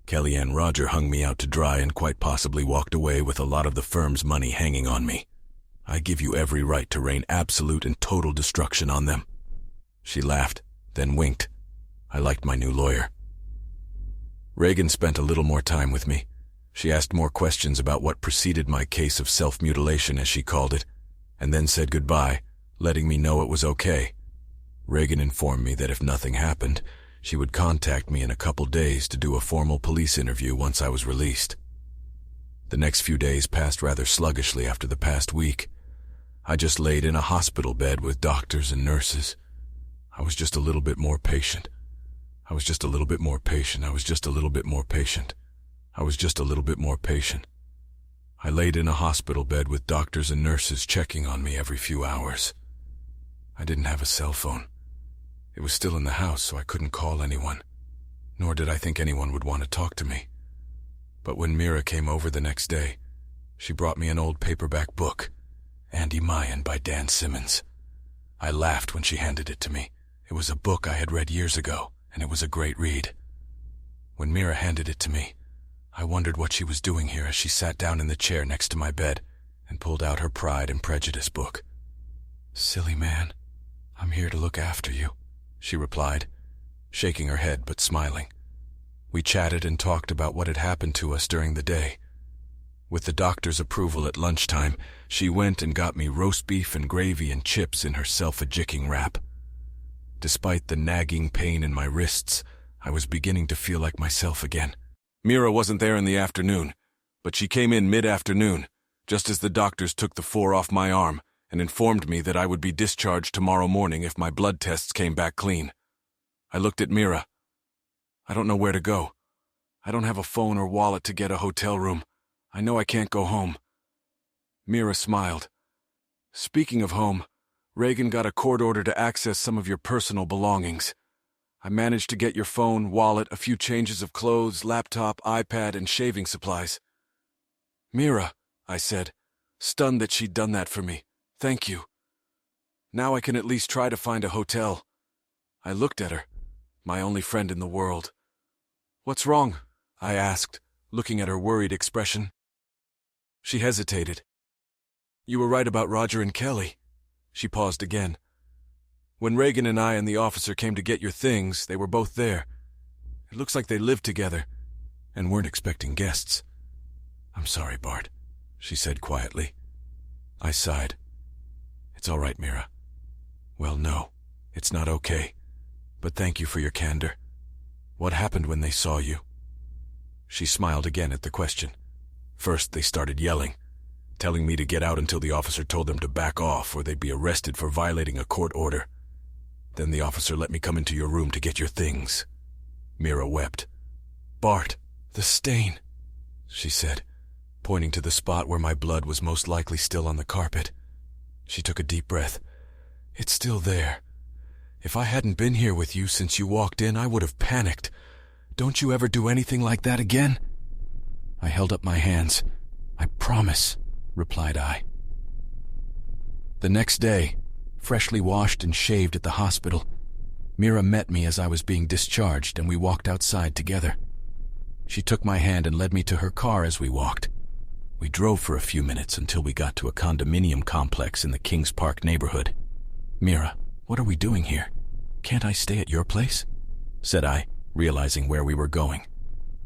Kellyanne Roger hung me out to dry and quite possibly walked away with a lot of the firm's money hanging on me. "I give you every right to rain absolute and total destruction on them." She laughed, then winked. I liked my new lawyer. Reagan spent a little more time with me. She asked more questions about what preceded my case of self-mutilation, as she called it, and then said goodbye, letting me know it was okay. Reagan informed me that if nothing happened, she would contact me in a couple days to do a formal police interview once I was released. The next few days passed rather sluggishly after the past week. I just laid in a hospital bed with doctors and nurses. I was just a little bit more patient. I was just a little bit more patient. I was just a little bit more patient. I was just a little bit more patient. I laid in a hospital bed with doctors and nurses checking on me every few hours. I didn't have a cell phone. It was still in the house, so I couldn't call anyone, nor did I think anyone would want to talk to me. But when Mira came over the next day, she brought me an old paperback book, Andy Mayan by Dan Simmons. I laughed when she handed it to me. It was a book I had read years ago, and it was a great read. When Mira handed it to me, I wondered what she was doing here as she sat down in the chair next to my bed and pulled out her Pride and Prejudice book. "Silly man, I'm here to look after you," she replied, shaking her head but smiling. We chatted and talked about what had happened to us during the day. With the doctor's approval at lunchtime, she went and got me roast beef and gravy and chips in her self-adjicking wrap. Despite the nagging pain in my wrists, I was beginning to feel like myself again. Mira wasn't there in the afternoon, but she came in mid-afternoon, just as the doctors took the 4 off my arm and informed me that I would be discharged tomorrow morning if my blood tests came back clean. I looked at Mira. "I don't know where to go. I don't have a phone or wallet to get a hotel room. I know I can't go home." Mira smiled. "Speaking of home, Reagan got a court order to access some of your personal belongings. I managed to get your phone, wallet, a few changes of clothes, laptop, iPad, and shaving supplies." "Mira," I said, stunned that she'd done that for me. "Thank you. Now I can at least try to find a hotel." I looked at her, my only friend in the world. "What's wrong?" I asked, looking at her worried expression. She hesitated. "You were right about Roger and Kelly." She paused again. "When Reagan and I and the officer came to get your things, they were both there. It looks like they lived together and weren't expecting guests." "I'm sorry, Bart," she said quietly. I sighed. "It's all right, Mira. Well, no, it's not okay. But thank you for your candor. What happened when they saw you?" She smiled again at the question. "First, they started yelling, telling me to get out until the officer told them to back off or they'd be arrested for violating a court order. Then the officer let me come into your room to get your things." Mira wept. "Bart, the stain," she said, pointing to the spot where my blood was most likely still on the carpet. She took a deep breath. "It's still there. If I hadn't been here with you since you walked in, I would have panicked. Don't you ever do anything like that again?" I held up my hands. "I promise," replied I. The next day, freshly washed and shaved at the hospital, Mira met me as I was being discharged and we walked outside together. She took my hand and led me to her car as we walked. We drove for a few minutes until we got to a condominium complex in the Kings Park neighborhood. "Mira, what are we doing here? Can't I stay at your place?" said I, realizing where we were going.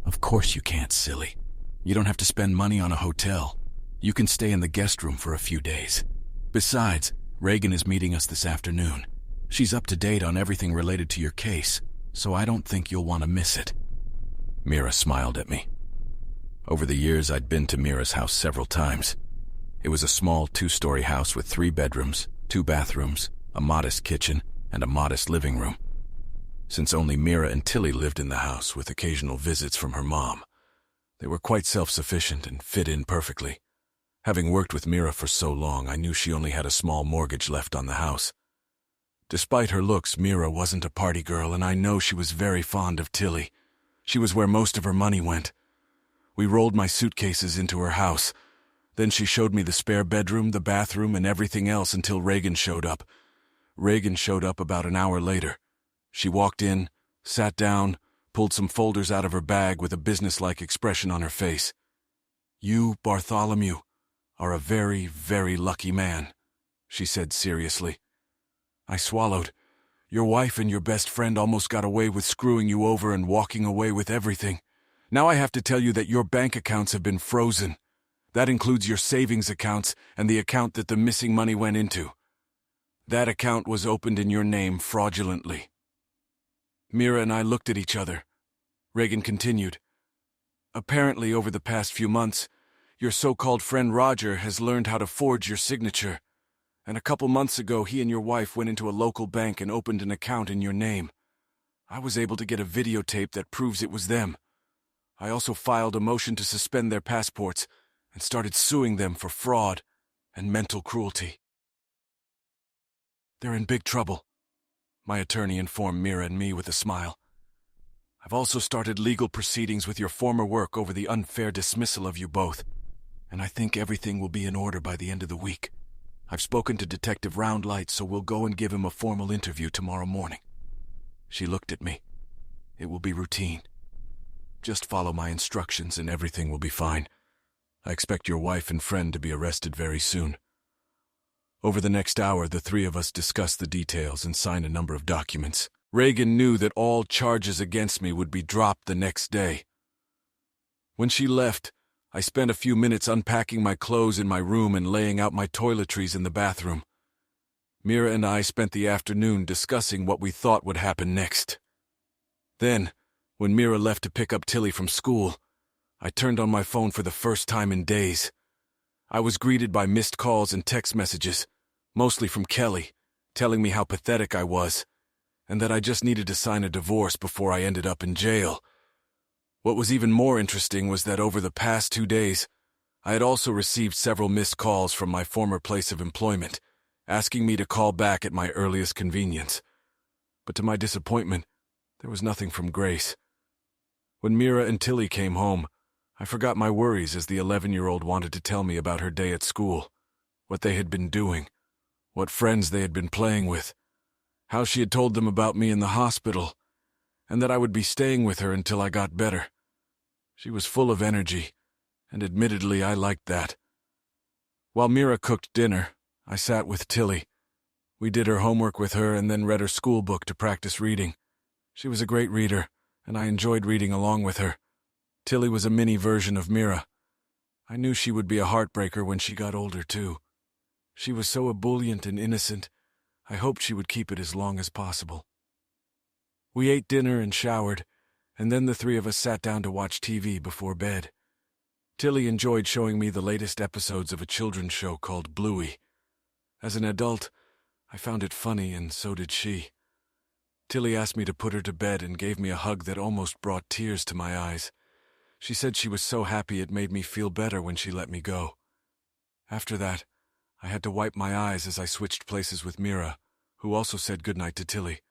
"Of course you can't, silly. You don't have to spend money on a hotel. You can stay in the guest room for a few days. Besides, Reagan is meeting us this afternoon. She's up to date on everything related to your case, so I don't think you'll want to miss it." Mira smiled at me. Over the years, I'd been to Mira's house several times. It was a small 2-story house with 3 bedrooms, 2 bathrooms, a modest kitchen, and a modest living room. Since only Mira and Tilly lived in the house with occasional visits from her mom, they were quite self-sufficient and fit in perfectly. Having worked with Mira for so long, I knew she only had a small mortgage left on the house. Despite her looks, Mira wasn't a party girl, and I know she was very fond of Tilly. She was where most of her money went. We rolled my suitcases into her house. Then she showed me the spare bedroom, the bathroom, and everything else until Reagan showed up. Reagan showed up about an hour later. She walked in, sat down, pulled some folders out of her bag with a businesslike expression on her face. "You, Bartholomew, are a very, very lucky man," she said seriously. I swallowed. "Your wife and your best friend almost got away with screwing you over and walking away with everything. Now I have to tell you that your bank accounts have been frozen. That includes your savings accounts and the account that the missing money went into. That account was opened in your name fraudulently." Mira and I looked at each other. Reagan continued. "Apparently, over the past few months, your so-called friend Roger has learned how to forge your signature. And a couple months ago, he and your wife went into a local bank and opened an account in your name. I was able to get a videotape that proves it was them. I also filed a motion to suspend their passports and started suing them for fraud and mental cruelty." "They're in big trouble," my attorney informed Mira and me with a smile. "I've also started legal proceedings with your former work over the unfair dismissal of you both, and I think everything will be in order by the end of the week. I've spoken to Detective Roundlight, so we'll go and give him a formal interview tomorrow morning." She looked at me. "It will be routine. Just follow my instructions and everything will be fine. I expect your wife and friend to be arrested very soon." Over the next hour, the three of us discussed the details and signed a number of documents. Reagan knew that all charges against me would be dropped the next day. When she left, I spent a few minutes unpacking my clothes in my room and laying out my toiletries in the bathroom. Mira and I spent the afternoon discussing what we thought would happen next. Then, when Mira left to pick up Tilly from school, I turned on my phone for the first time in days. I was greeted by missed calls and text messages, mostly from Kelly, telling me how pathetic I was, and that I just needed to sign a divorce before I ended up in jail. What was even more interesting was that over the past 2 days, I had also received several missed calls from my former place of employment, asking me to call back at my earliest convenience. But to my disappointment, there was nothing from Grace. When Mira and Tilly came home, I forgot my worries as the 11-year-old wanted to tell me about her day at school, what they had been doing, what friends they had been playing with, how she had told them about me in the hospital, and that I would be staying with her until I got better. She was full of energy, and admittedly I liked that. While Mira cooked dinner, I sat with Tilly. We did her homework with her and then read her school book to practice reading. She was a great reader, and I enjoyed reading along with her. Tilly was a mini version of Mira. I knew she would be a heartbreaker when she got older, too. She was so ebullient and innocent, I hoped she would keep it as long as possible. We ate dinner and showered, and then the three of us sat down to watch TV before bed. Tilly enjoyed showing me the latest episodes of a children's show called Bluey. As an adult, I found it funny, and so did she. Tilly asked me to put her to bed and gave me a hug that almost brought tears to my eyes. She said she was so happy it made me feel better when she let me go. After that, I had to wipe my eyes as I switched places with Mira, who also said goodnight to Tilly.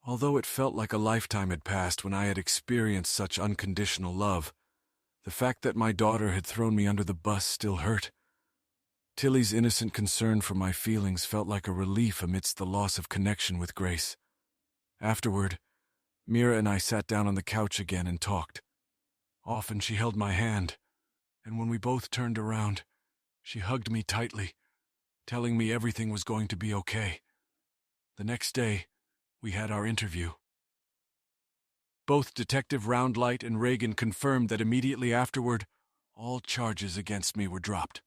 Although it felt like a lifetime had passed when I had experienced such unconditional love, the fact that my daughter had thrown me under the bus still hurt. Tilly's innocent concern for my feelings felt like a relief amidst the loss of connection with Grace. Afterward, Mira and I sat down on the couch again and talked. Often she held my hand, and when we both turned around, she hugged me tightly, telling me everything was going to be okay. The next day, we had our interview. Both Detective Roundlight and Reagan confirmed that immediately afterward, all charges against me were dropped.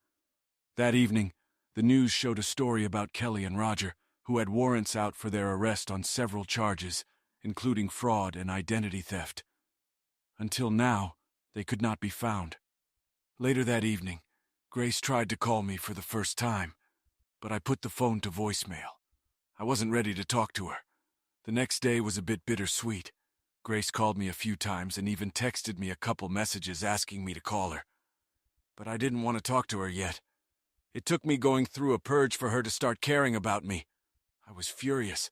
That evening, the news showed a story about Kelly and Roger, who had warrants out for their arrest on several charges, including fraud and identity theft. Until now, they could not be found. Later that evening, Grace tried to call me for the first time, but I put the phone to voicemail. I wasn't ready to talk to her. The next day was a bit bittersweet. Grace called me a few times and even texted me a couple messages asking me to call her. But I didn't want to talk to her yet. It took me going through a purge for her to start caring about me. I was furious.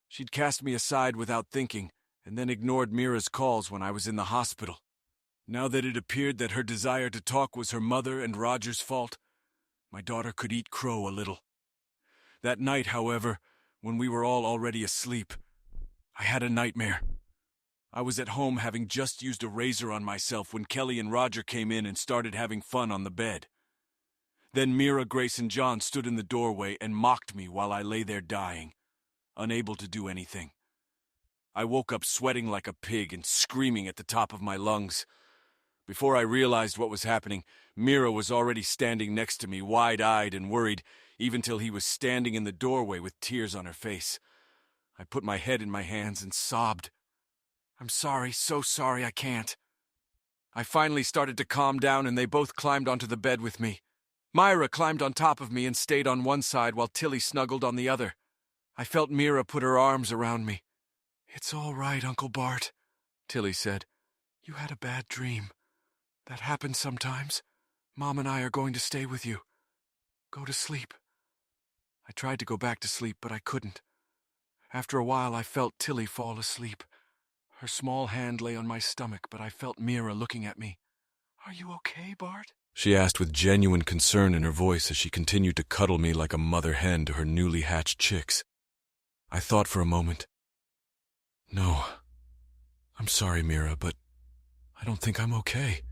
She'd cast me aside without thinking, and then ignored Mira's calls when I was in the hospital. Now that it appeared that her desire to talk was her mother and Roger's fault, my daughter could eat crow a little. That night, however, when we were all already asleep. I had a nightmare. I was at home having just used a razor on myself when Kelly and Roger came in and started having fun on the bed. Then Mira, Grace, and John stood in the doorway and mocked me while I lay there dying, unable to do anything. I woke up sweating like a pig and screaming at the top of my lungs. Before I realized what was happening, Mira was already standing next to me, wide-eyed and worried, even till he was standing in the doorway with tears on her face. I put my head in my hands and sobbed. "I'm sorry, so sorry, I can't." I finally started to calm down and they both climbed onto the bed with me. Myra climbed on top of me and stayed on one side while Tilly snuggled on the other. I felt Mira put her arms around me. "It's all right, Uncle Bart," Tilly said. "You had a bad dream. That happens sometimes. Mom and I are going to stay with you. Go to sleep." I tried to go back to sleep, but I couldn't. After a while, I felt Tilly fall asleep. Her small hand lay on my stomach, but I felt Mira looking at me. "Are you okay, Bart?" she asked with genuine concern in her voice as she continued to cuddle me like a mother hen to her newly hatched chicks. I thought for a moment. "No, I'm sorry, Mira, but I don't think I'm okay.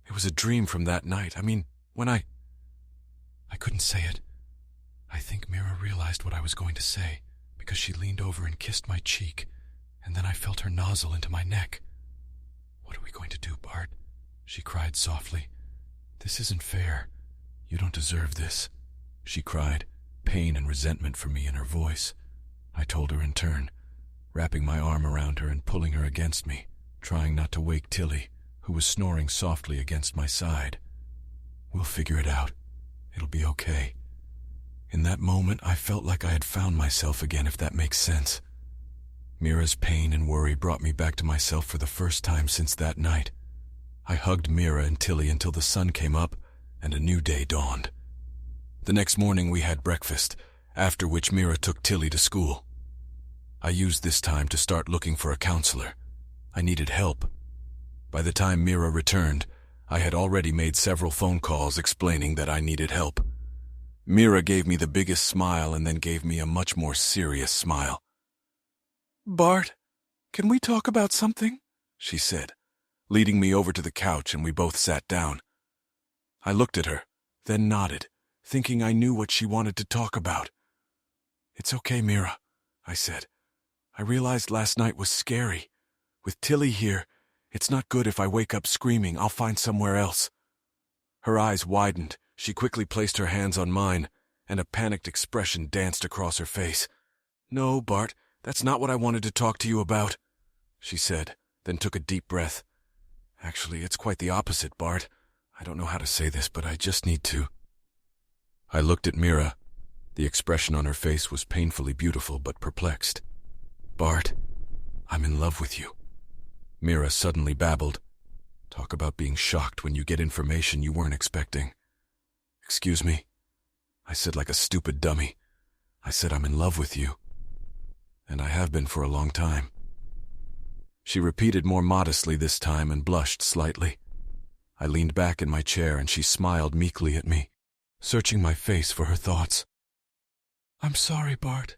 It was a dream from that night. I mean, when I couldn't say it. I think Mira realized what I was going to say, because she leaned over and kissed my cheek, and then I felt her nozzle into my neck. "What are we going to do, Bart?" she cried softly. "This isn't fair. You don't deserve this," she cried, pain and resentment for me in her voice. I told her in turn, wrapping my arm around her and pulling her against me, trying not to wake Tilly, who was snoring softly against my side. "We'll figure it out. It'll be okay." In that moment, I felt like I had found myself again, if that makes sense. Mira's pain and worry brought me back to myself for the first time since that night. I hugged Mira and Tilly until the sun came up and a new day dawned. The next morning we had breakfast, after which Mira took Tilly to school. I used this time to start looking for a counselor. I needed help. By the time Mira returned, I had already made several phone calls explaining that I needed help. Mira gave me the biggest smile and then gave me a much more serious smile. "Bart, can we talk about something?" she said, leading me over to the couch, and we both sat down. I looked at her, then nodded, thinking I knew what she wanted to talk about. "It's okay, Mira," I said. "I realized last night was scary. With Tilly here, it's not good if I wake up screaming. I'll find somewhere else." Her eyes widened. She quickly placed her hands on mine, and a panicked expression danced across her face. "No, Bart, that's not what I wanted to talk to you about," she said, then took a deep breath. "Actually, it's quite the opposite, Bart. I don't know how to say this, but I just need to." I looked at Mira. The expression on her face was painfully beautiful but perplexed. "Bart, I'm in love with you." Mira suddenly babbled. Talk about being shocked when you get information you weren't expecting. "Excuse me?" I said like a stupid dummy. "I said I'm in love with you. And I have been for a long time." She repeated more modestly this time and blushed slightly. I leaned back in my chair and she smiled meekly at me, searching my face for her thoughts. "I'm sorry, Bart,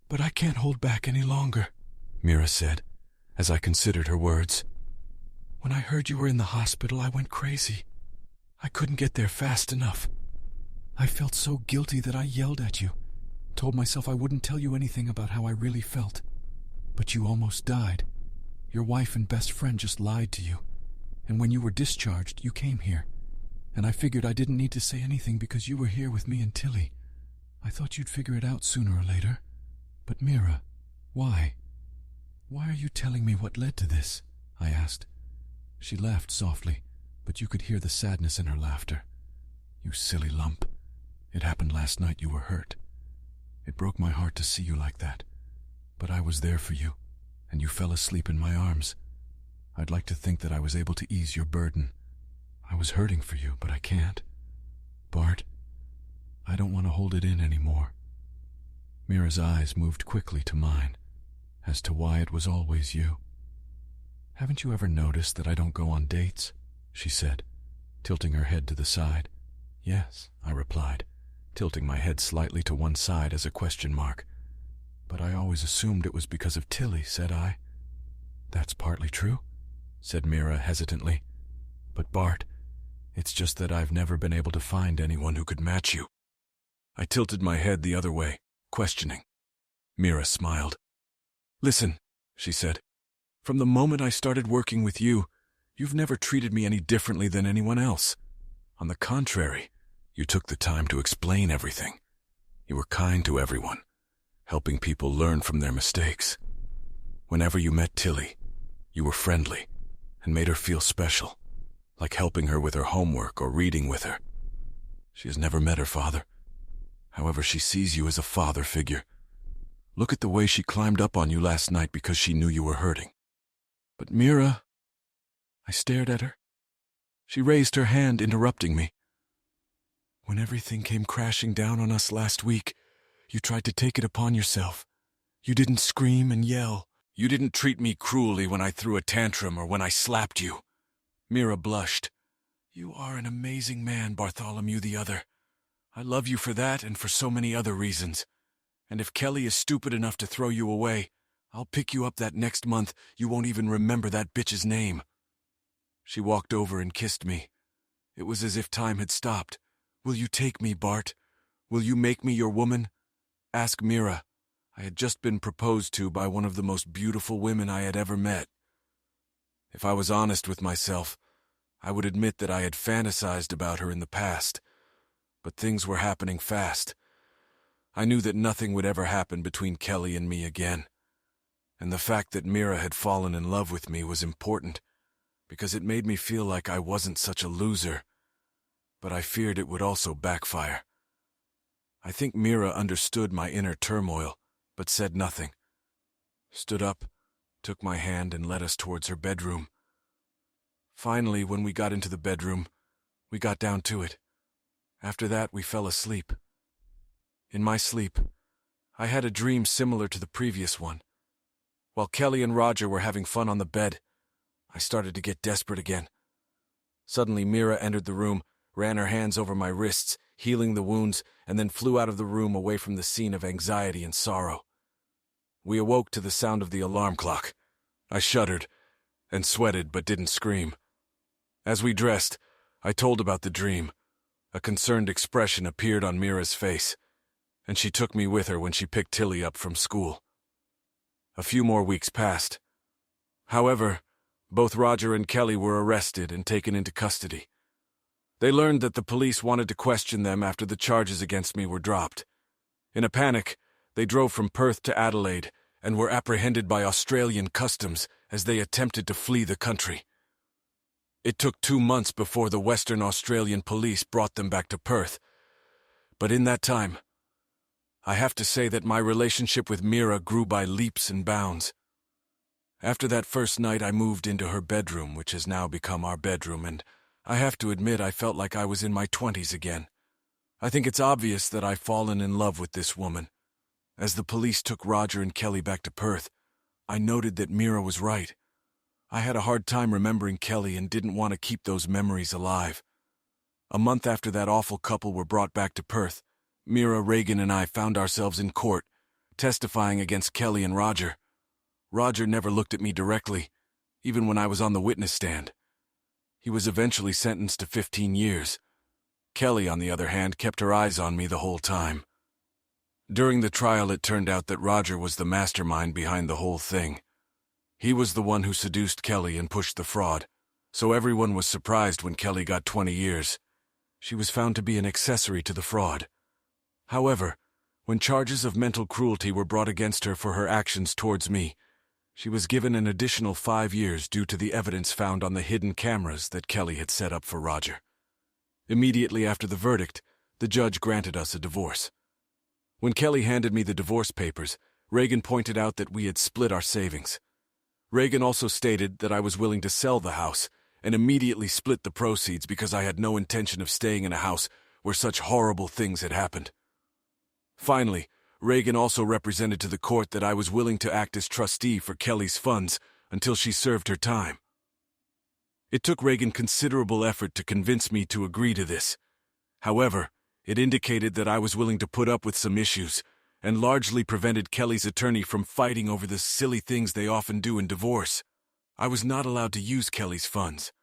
but I can't hold back any longer," Mira said, as I considered her words. "When I heard you were in the hospital, I went crazy. I couldn't get there fast enough. I felt so guilty that I yelled at you, told myself I wouldn't tell you anything about how I really felt. But you almost died. Your wife and best friend just lied to you. And when you were discharged, you came here. And I figured I didn't need to say anything because you were here with me and Tilly. I thought you'd figure it out sooner or later. But Mira, why? Why are you telling me what led to this?" I asked. She laughed softly, but you could hear the sadness in her laughter. "You silly lump. It happened last night. You were hurt. It broke my heart to see you like that. But I was there for you, and you fell asleep in my arms. I'd like to think that I was able to ease your burden. I was hurting for you, but I can't. Bart, I don't want to hold it in anymore." Mira's eyes moved quickly to mine, as to why it was always you. "Haven't you ever noticed that I don't go on dates?" she said, tilting her head to the side. "Yes," I replied, tilting my head slightly to one side as a question mark. "But I always assumed it was because of Tilly," said I. "That's partly true," said Mira hesitantly. "But Bart, it's just that I've never been able to find anyone who could match you." I tilted my head the other way, questioning. Mira smiled. "Listen," she said. "From the moment I started working with you, you've never treated me any differently than anyone else. On the contrary, you took the time to explain everything. You were kind to everyone, helping people learn from their mistakes. Whenever you met Tilly, you were friendly and made her feel special, like helping her with her homework or reading with her. She has never met her father. However, she sees you as a father figure. Look at the way she climbed up on you last night because she knew you were hurting." "But Mira," I stared at her. She raised her hand, interrupting me. "When everything came crashing down on us last week, you tried to take it upon yourself. You didn't scream and yell. You didn't treat me cruelly when I threw a tantrum or when I slapped you." Mira blushed. "You are an amazing man, Bartholomew the Other. I love you for that and for so many other reasons. And if Kelly is stupid enough to throw you away, I'll pick you up that next month. You won't even remember that bitch's name." She walked over and kissed me. It was as if time had stopped. "Will you take me, Bart? Will you make me your woman? Ask Mira." I had just been proposed to by one of the most beautiful women I had ever met. If I was honest with myself, I would admit that I had fantasized about her in the past. But things were happening fast. I knew that nothing would ever happen between Kelly and me again. And the fact that Mira had fallen in love with me was important, because it made me feel like I wasn't such a loser. But I feared it would also backfire. I think Mira understood my inner turmoil, but said nothing. Stood up, took my hand, and led us towards her bedroom. Finally, when we got into the bedroom, we got down to it. After that, we fell asleep. In my sleep, I had a dream similar to the previous one. While Kelly and Roger were having fun on the bed, I started to get desperate again. Suddenly, Mira entered the room, ran her hands over my wrists, healing the wounds, and then flew out of the room away from the scene of anxiety and sorrow. We awoke to the sound of the alarm clock. I shuddered and sweated but didn't scream. As we dressed, I told about the dream. A concerned expression appeared on Mira's face, and she took me with her when she picked Tilly up from school. A few more weeks passed. However, both Roger and Kelly were arrested and taken into custody. They learned that the police wanted to question them after the charges against me were dropped. In a panic, they drove from Perth to Adelaide and were apprehended by Australian customs as they attempted to flee the country. It took 2 months before the Western Australian police brought them back to Perth. But in that time, I have to say that my relationship with Mira grew by leaps and bounds. After that first night, I moved into her bedroom, which has now become our bedroom, and I have to admit I felt like I was in my 20s again. I think it's obvious that I've fallen in love with this woman. As the police took Roger and Kelly back to Perth, I noted that Mira was right. I had a hard time remembering Kelly and didn't want to keep those memories alive. A month after that awful couple were brought back to Perth, Mira, Reagan, and I found ourselves in court, testifying against Kelly and Roger. Roger never looked at me directly, even when I was on the witness stand. He was eventually sentenced to 15 years. Kelly, on the other hand, kept her eyes on me the whole time. During the trial, it turned out that Roger was the mastermind behind the whole thing. He was the one who seduced Kelly and pushed the fraud, so everyone was surprised when Kelly got 20 years. She was found to be an accessory to the fraud. However, when charges of mental cruelty were brought against her for her actions towards me, she was given an additional 5 years due to the evidence found on the hidden cameras that Kelly had set up for Roger. Immediately after the verdict, the judge granted us a divorce. When Kelly handed me the divorce papers, Reagan pointed out that we had split our savings. Reagan also stated that I was willing to sell the house and immediately split the proceeds because I had no intention of staying in a house where such horrible things had happened. Finally, Reagan also represented to the court that I was willing to act as trustee for Kelly's funds until she served her time. It took Reagan considerable effort to convince me to agree to this. However, It indicated that I was willing to put up with some issues, and largely prevented Kelly's attorney from fighting over the silly things they often do in divorce. I was not allowed to use Kelly's funds.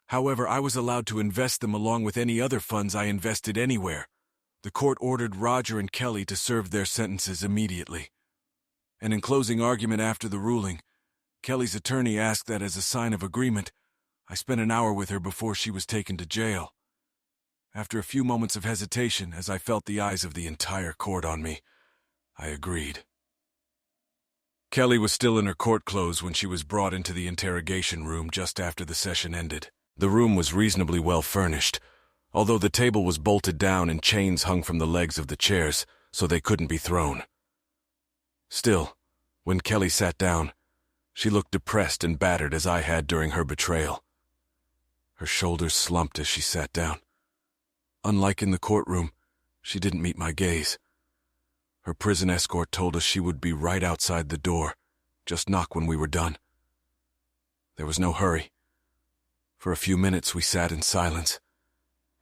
However, I was allowed to invest them along with any other funds I invested anywhere. The court ordered Roger and Kelly to serve their sentences immediately. And in closing argument after the ruling, Kelly's attorney asked that as a sign of agreement, I spent an hour with her before she was taken to jail. After a few moments of hesitation, as I felt the eyes of the entire court on me, I agreed. Kelly was still in her court clothes when she was brought into the interrogation room just after the session ended. The room was reasonably well furnished, although the table was bolted down and chains hung from the legs of the chairs so they couldn't be thrown. Still, when Kelly sat down, she looked depressed and battered as I had during her betrayal. Her shoulders slumped as she sat down. Unlike in the courtroom, she didn't meet my gaze. Her prison escort told us she would be right outside the door, just knock when we were done. There was no hurry. For a few minutes we sat in silence.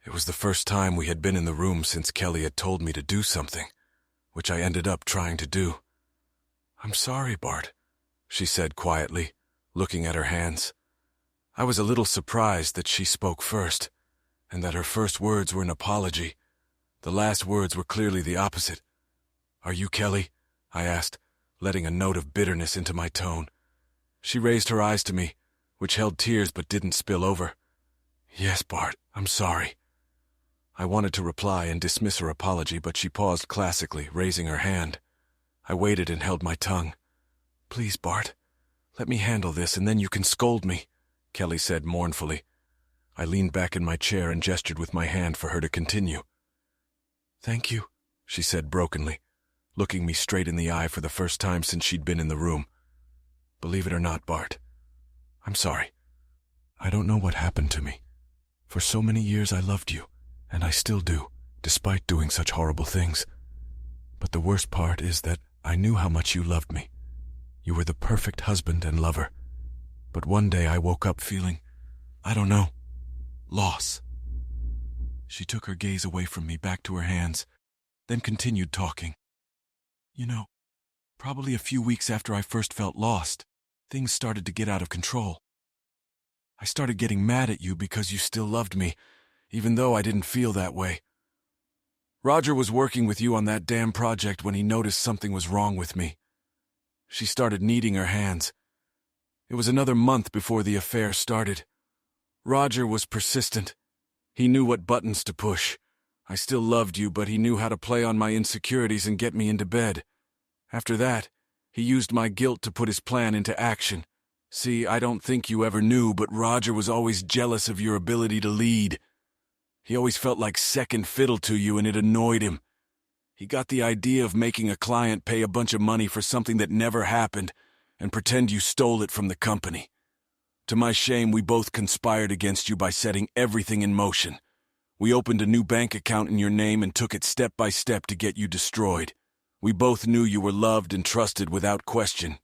It was the first time we had been in the room since Kelly had told me to do something, which I ended up trying to do. "I'm sorry, Bart," she said quietly, looking at her hands. I was a little surprised that she spoke first, and that her first words were an apology. The last words were clearly the opposite. "Are you Kelly?" I asked, letting a note of bitterness into my tone. She raised her eyes to me, which held tears but didn't spill over. "Yes, Bart, I'm sorry." I wanted to reply and dismiss her apology, but she paused classically, raising her hand. I waited and held my tongue. "Please, Bart, let me handle this and then you can scold me," Kelly said mournfully. I leaned back in my chair and gestured with my hand for her to continue. "Thank you," she said brokenly, looking me straight in the eye for the first time since she'd been in the room. "Believe it or not, Bart, I'm sorry. I don't know what happened to me. For so many years I loved you, and I still do, despite doing such horrible things. But the worst part is that I knew how much you loved me. You were the perfect husband and lover. But one day I woke up feeling, I don't know, loss." She took her gaze away from me back to her hands, then continued talking. "You know, probably a few weeks after I first felt lost, things started to get out of control. I started getting mad at you because you still loved me, even though I didn't feel that way. Roger was working with you on that damn project when he noticed something was wrong with me." She started kneading her hands. It was another month before the affair started. Roger was persistent. He knew what buttons to push. I still loved you, but he knew how to play on my insecurities and get me into bed. After that, he used my guilt to put his plan into action. See, I don't think you ever knew, but Roger was always jealous of your ability to lead. He always felt like second fiddle to you, and it annoyed him. He got the idea of making a client pay a bunch of money for something that never happened and pretend you stole it from the company. To my shame, we both conspired against you by setting everything in motion. We opened a new bank account in your name and took it step by step to get you destroyed. We both knew you were loved and trusted without question.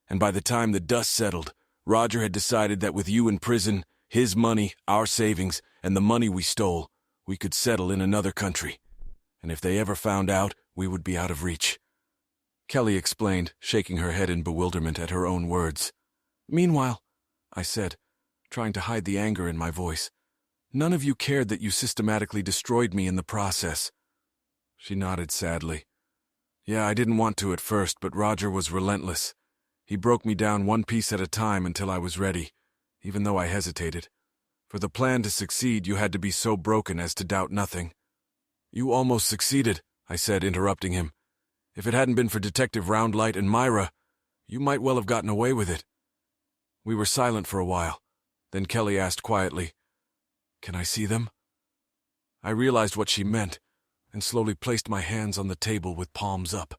And by the time the dust settled, Roger had decided that with you in prison, his money, our savings, and the money we stole, we could settle in another country. And if they ever found out, we would be out of reach." Kelly explained, shaking her head in bewilderment at her own words. "Meanwhile," I said, trying to hide the anger in my voice, "none of you cared that you systematically destroyed me in the process." She nodded sadly. "Yeah, I didn't want to at first, but Roger was relentless. He broke me down one piece at a time until I was ready, even though I hesitated. For the plan to succeed, you had to be so broken as to doubt nothing." "You almost succeeded," I said, interrupting him. "If it hadn't been for Detective Roundlight and Myra, you might well have gotten away with it." We were silent for a while. Then Kelly asked quietly, "Can I see them?" I realized what she meant, and slowly placed my hands on the table with palms up.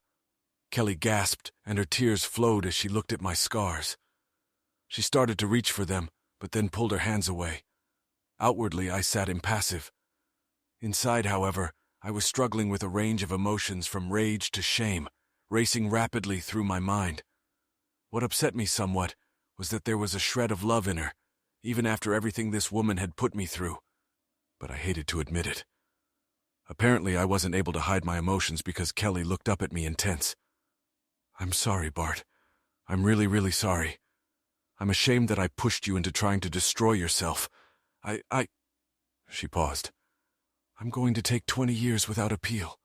Kelly gasped, and her tears flowed as she looked at my scars. She started to reach for them, but then pulled her hands away. Outwardly, I sat impassive. Inside, however, I was struggling with a range of emotions from rage to shame, racing rapidly through my mind. What upset me somewhat was that there was a shred of love in her, even after everything this woman had put me through. But I hated to admit it. Apparently, I wasn't able to hide my emotions because Kelly looked up at me intense. "I'm sorry, Bart. I'm really, really sorry. I'm ashamed that I pushed you into trying to destroy yourself. She paused. "I'm going to take 20 years without appeal.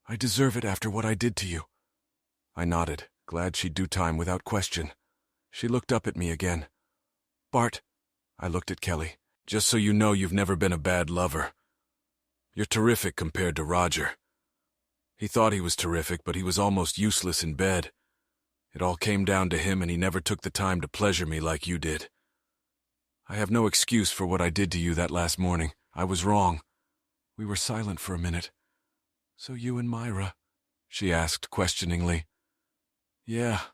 I deserve it after what I did to you." I nodded, glad she'd do time without question. She looked up at me again. "Bart," I looked at Kelly, "just so you know, you've never been a bad lover. You're terrific compared to Roger. He thought he was terrific, but he was almost useless in bed. It all came down to him, and he never took the time to pleasure me like you did. I have no excuse for what I did to you that last morning. I was wrong." We were silent for a minute. "So you and Myra?" she asked questioningly. "Yeah,"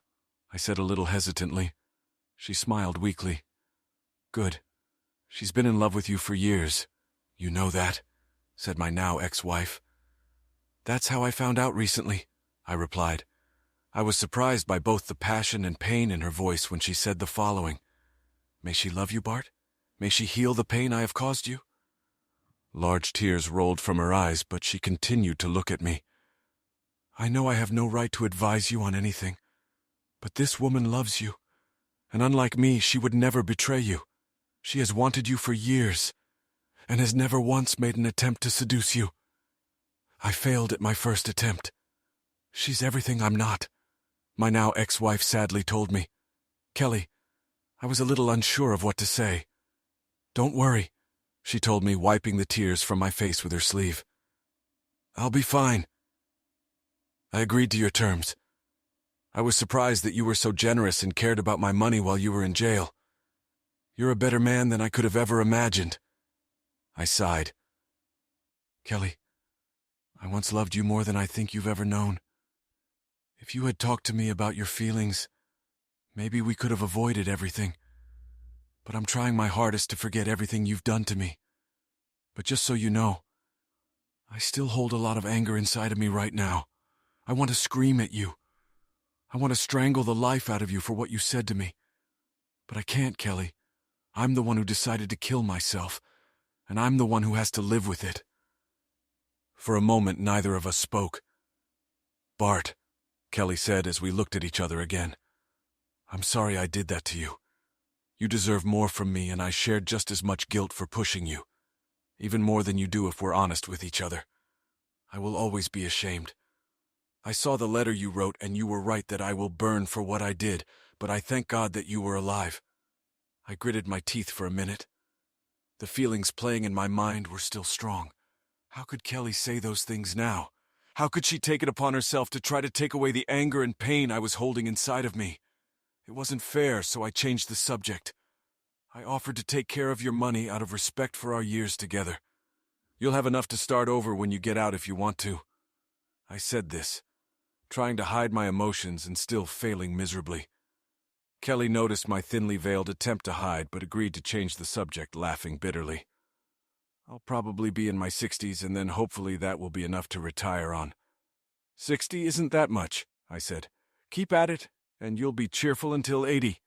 I said a little hesitantly. She smiled weakly. "Good. She's been in love with you for years. You know that," said my now ex-wife. "That's how I found out recently," I replied. I was surprised by both the passion and pain in her voice when she said the following. "May she love you, Bart? May she heal the pain I have caused you?" Large tears rolled from her eyes, but she continued to look at me. "I know I have no right to advise you on anything, but this woman loves you, and unlike me, she would never betray you. She has wanted you for years, and has never once made an attempt to seduce you. I failed at my first attempt. She's everything I'm not," my now ex-wife sadly told me. "Kelly, I was a little unsure of what to say." "Don't worry," she told me, wiping the tears from my face with her sleeve. "I'll be fine. I agreed to your terms. I was surprised that you were so generous and cared about my money while you were in jail. You're a better man than I could have ever imagined." I sighed. "Kelly, I once loved you more than I think you've ever known. If you had talked to me about your feelings, maybe we could have avoided everything. But I'm trying my hardest to forget everything you've done to me. But just so you know, I still hold a lot of anger inside of me right now. I want to scream at you. I want to strangle the life out of you for what you said to me. But I can't, Kelly. I'm the one who decided to kill myself, and I'm the one who has to live with it." For a moment, neither of us spoke. "Bart," Kelly said as we looked at each other again, "I'm sorry I did that to you. You deserve more from me, and I shared just as much guilt for pushing you. Even more than you do if we're honest with each other. I will always be ashamed. I saw the letter you wrote, and you were right that I will burn for what I did, but I thank God that you were alive." I gritted my teeth for a minute. The feelings playing in my mind were still strong. How could Kelly say those things now? How could she take it upon herself to try to take away the anger and pain I was holding inside of me? It wasn't fair, so I changed the subject. I offered to take care of your money out of respect for our years together. You'll have enough to start over when you get out if you want to. I said this, trying to hide my emotions and still failing miserably. Kelly noticed my thinly veiled attempt to hide, but agreed to change the subject, laughing bitterly. "I'll probably be in my 60s, and then hopefully that will be enough to retire on." 60 isn't that much," I said. "Keep at it, and you'll be cheerful until 80.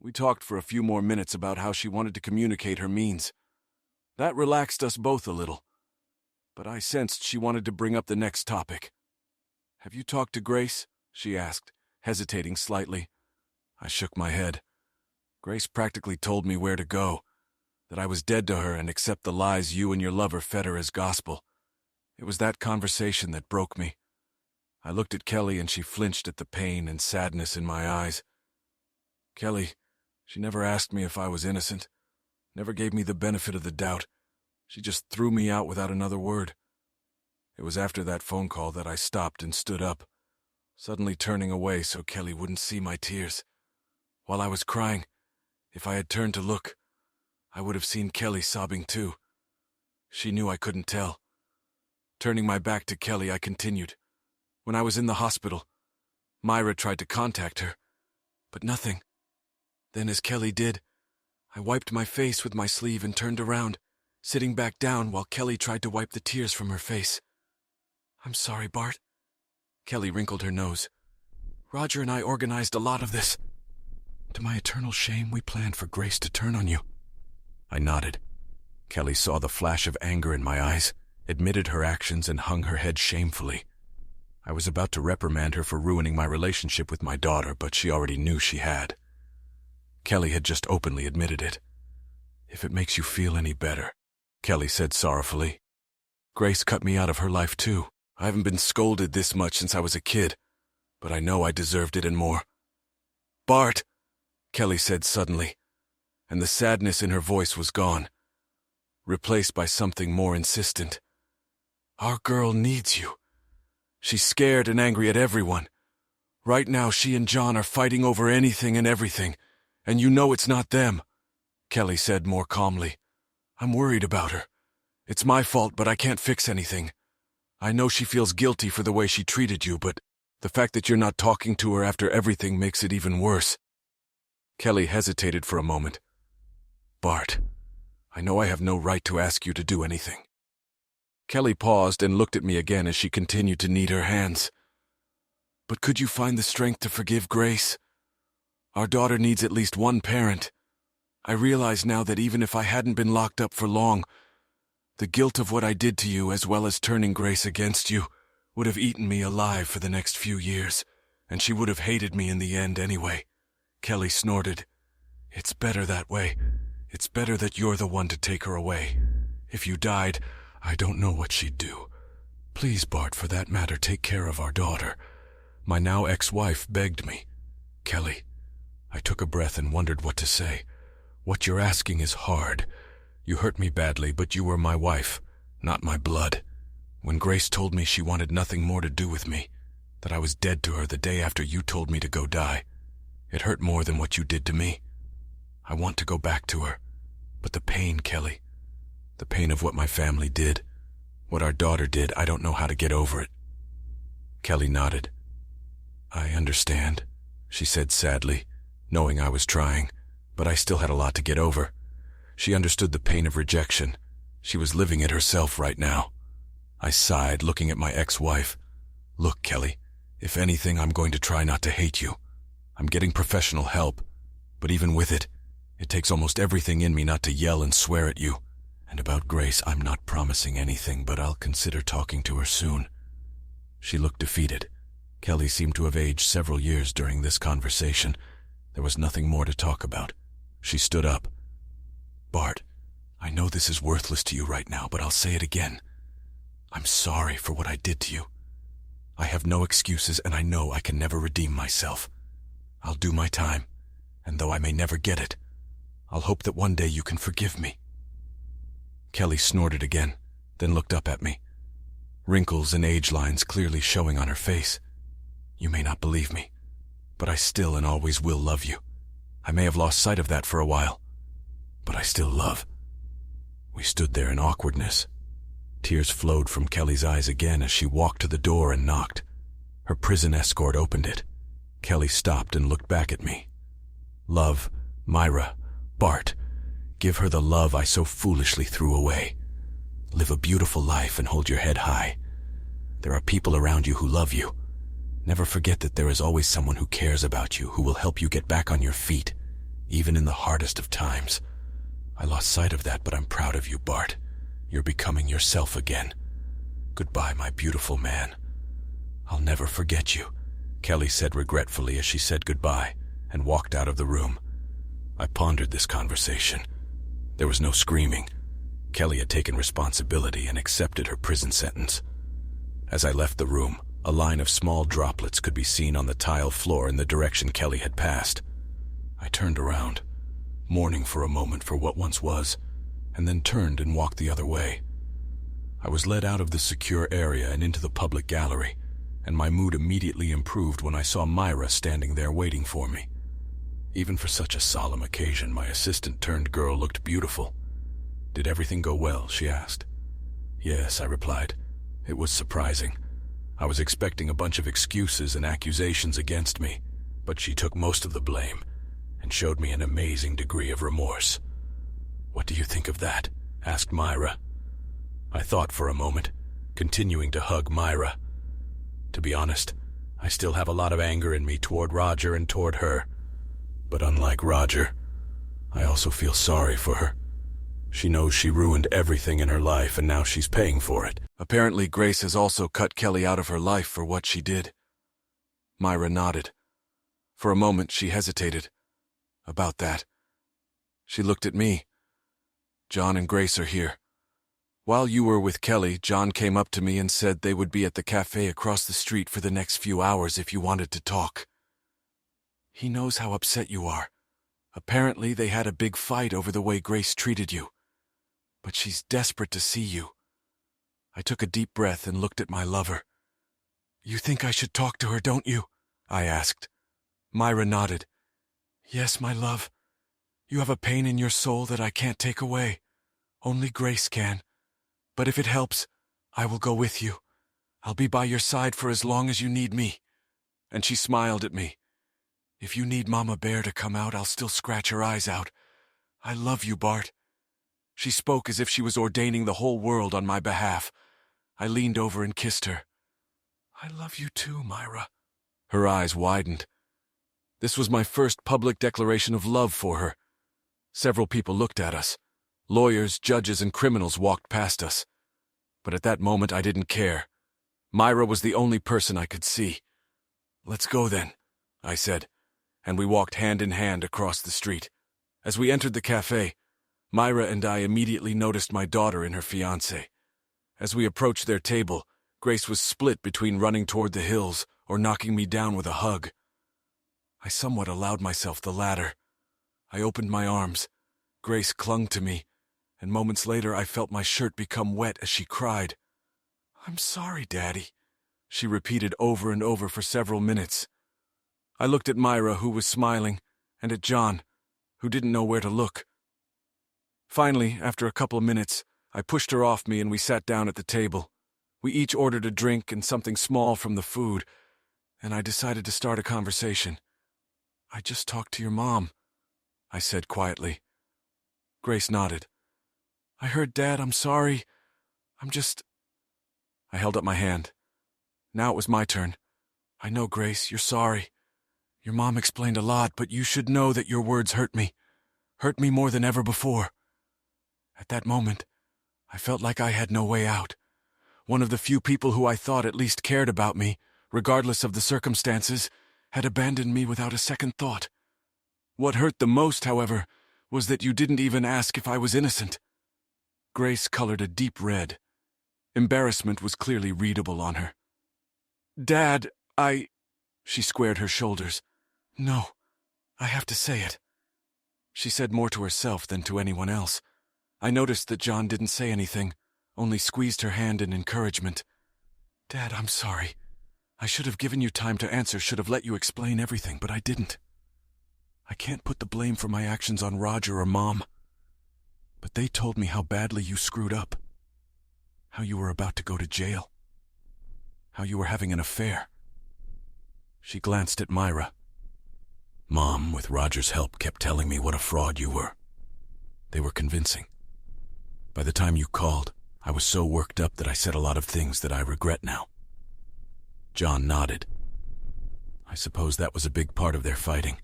We talked for a few more minutes about how she wanted to communicate her means. That relaxed us both a little. But I sensed she wanted to bring up the next topic. "Have you talked to Grace?" she asked, hesitating slightly. I shook my head. Grace practically told me where to go, that I was dead to her and accept the lies you and your lover fed her as gospel. It was that conversation that broke me. I looked at Kelly and she flinched at the pain and sadness in my eyes. "Kelly, she never asked me if I was innocent, never gave me the benefit of the doubt. She just threw me out without another word." It was after that phone call that I stopped and stood up, suddenly turning away so Kelly wouldn't see my tears. While I was crying, if I had turned to look, I would have seen Kelly sobbing too. She knew I couldn't tell. Turning my back to Kelly, I continued. "When I was in the hospital, Myra tried to contact her, but nothing. Then, as Kelly did, I wiped my face with my sleeve and turned around, sitting back down while Kelly tried to wipe the tears from her face. I'm sorry, Bart." Kelly wrinkled her nose. "Roger and I organized a lot of this. To my eternal shame, we planned for Grace to turn on you." I nodded. Kelly saw the flash of anger in my eyes, admitted her actions, and hung her head shamefully. I was about to reprimand her for ruining my relationship with my daughter, but she already knew she had. Kelly had just openly admitted it. "If it makes you feel any better," Kelly said sorrowfully. "Grace cut me out of her life too. I haven't been scolded this much since I was a kid, but I know I deserved it and more." "Bart," Kelly said suddenly, and the sadness in her voice was gone, replaced by something more insistent. "Our girl needs you. She's scared and angry at everyone. Right now she and John are fighting over anything and everything, and you know it's not them," Kelly said more calmly. "I'm worried about her. It's my fault, but I can't fix anything. I know she feels guilty for the way she treated you, but the fact that you're not talking to her after everything makes it even worse." Kelly hesitated for a moment. "Bart, I know I have no right to ask you to do anything." Kelly paused and looked at me again as she continued to knead her hands. "But could you find the strength to forgive Grace? Our daughter needs at least one parent. I realize now that even if I hadn't been locked up for long, the guilt of what I did to you, as well as turning Grace against you, would have eaten me alive for the next few years, and she would have hated me in the end anyway." Kelly snorted. "It's better that way. It's better that you're the one to take her away. If you died, I don't know what she'd do. Please, Bart, for that matter, take care of our daughter. My now ex-wife begged me." "Kelly," I took a breath and wondered what to say. "What you're asking is hard. You hurt me badly, but you were my wife, not my blood. When Grace told me she wanted nothing more to do with me, that I was dead to her the day after you told me to go die, it hurt more than what you did to me. I want to go back to her. But the pain, Kelly, the pain of what my family did, what our daughter did, I don't know how to get over it." Kelly nodded. "I understand," she said sadly, knowing I was trying, but I still had a lot to get over. She understood the pain of rejection. She was living it herself right now. I sighed, looking at my ex-wife. "Look, Kelly, if anything, I'm going to try not to hate you. I'm getting professional help, but even with it, it takes almost everything in me not to yell and swear at you. And about Grace, I'm not promising anything, but I'll consider talking to her soon." She looked defeated. Kelly seemed to have aged several years during this conversation. There was nothing more to talk about. She stood up. "Bart, I know this is worthless to you right now, but I'll say it again. I'm sorry for what I did to you. I have no excuses, and I know I can never redeem myself. I'll do my time, and though I may never get it, I'll hope that one day you can forgive me." Kelly snorted again, then looked up at me, wrinkles and age lines clearly showing on her face. "You may not believe me, but I still and always will love you. I may have lost sight of that for a while, but I still love." We stood there in awkwardness. Tears flowed from Kelly's eyes again as she walked to the door and knocked. Her prison escort opened it. Kelly stopped and looked back at me. "Love, Myra, Bart, give her the love I so foolishly threw away. Live a beautiful life and hold your head high. There are people around you who love you. Never forget that there is always someone who cares about you, who will help you get back on your feet, even in the hardest of times. I lost sight of that, but I'm proud of you, Bart. You're becoming yourself again. Goodbye, my beautiful man." "I'll never forget you," Kelly said regretfully as she said goodbye and walked out of the room. I pondered this conversation. There was no screaming. Kelly had taken responsibility and accepted her prison sentence. As I left the room, a line of small droplets could be seen on the tile floor in the direction Kelly had passed. I turned around, mourning for a moment for what once was, and then turned and walked the other way. I was led out of the secure area and into the public gallery, and my mood immediately improved when I saw Myra standing there waiting for me. Even for such a solemn occasion, my assistant-turned-girl looked beautiful. "Did everything go well?" she asked. "Yes," I replied. "It was surprising. I was expecting a bunch of excuses and accusations against me, but she took most of the blame and showed me an amazing degree of remorse." "What do you think of that?" asked Myra. I thought for a moment, continuing to hug Myra. To be honest, I still have a lot of anger in me toward Roger and toward her. But unlike Roger, I also feel sorry for her. She knows she ruined everything in her life and now she's paying for it. Apparently, Grace has also cut Kelly out of her life for what she did. Myra nodded. For a moment, she hesitated. About that. She looked at me. John and Grace are here. While you were with Kelly, John came up to me and said they would be at the cafe across the street for the next few hours if you wanted to talk. He knows how upset you are. Apparently, they had a big fight over the way Grace treated you. But she's desperate to see you. I took a deep breath and looked at my lover. You think I should talk to her, don't you? I asked. Myra nodded. Yes, my love. You have a pain in your soul that I can't take away. Only Grace can. But if it helps, I will go with you. I'll be by your side for as long as you need me. And she smiled at me. If you need Mama Bear to come out, I'll still scratch her eyes out. I love you, Bart. She spoke as if she was ordaining the whole world on my behalf. I leaned over and kissed her. I love you too, Myra. Her eyes widened. This was my first public declaration of love for her. Several people looked at us. Lawyers, judges, and criminals walked past us. But at that moment, I didn't care. Myra was the only person I could see. Let's go then, I said, and we walked hand in hand across the street. As we entered the cafe, Myra and I immediately noticed my daughter and her fiancé. As we approached their table, Grace was split between running toward the hills or knocking me down with a hug. I somewhat allowed myself the latter. I opened my arms. Grace clung to me, and moments later I felt my shirt become wet as she cried. I'm sorry, Daddy, she repeated over and over for several minutes. I looked at Myra, who was smiling, and at John, who didn't know where to look. Finally, after a couple of minutes, I pushed her off me and we sat down at the table. We each ordered a drink and something small from the food, and I decided to start a conversation. I just talked to your mom, I said quietly. Grace nodded. I heard, Dad, I'm sorry. I held up my hand. Now it was my turn. I know, Grace, you're sorry. Your mom explained a lot, but you should know that your words hurt me. Hurt me more than ever before. At that moment, I felt like I had no way out. One of the few people who I thought at least cared about me, regardless of the circumstances, had abandoned me without a second thought. What hurt the most, however, was that you didn't even ask if I was innocent. Grace colored a deep red. Embarrassment was clearly readable on her. Dad, She squared her shoulders. No, I have to say it. She said more to herself than to anyone else. I noticed that John didn't say anything, only squeezed her hand in encouragement. Dad, I'm sorry. I should have given you time to answer, should have let you explain everything, but I didn't. I can't put the blame for my actions on Roger or Mom. But they told me how badly you screwed up. How you were about to go to jail. How you were having an affair. She glanced at Myra. Mom, with Roger's help, kept telling me what a fraud you were. They were convincing. By the time you called, I was so worked up that I said a lot of things that I regret now. John nodded. I suppose that was a big part of their fighting.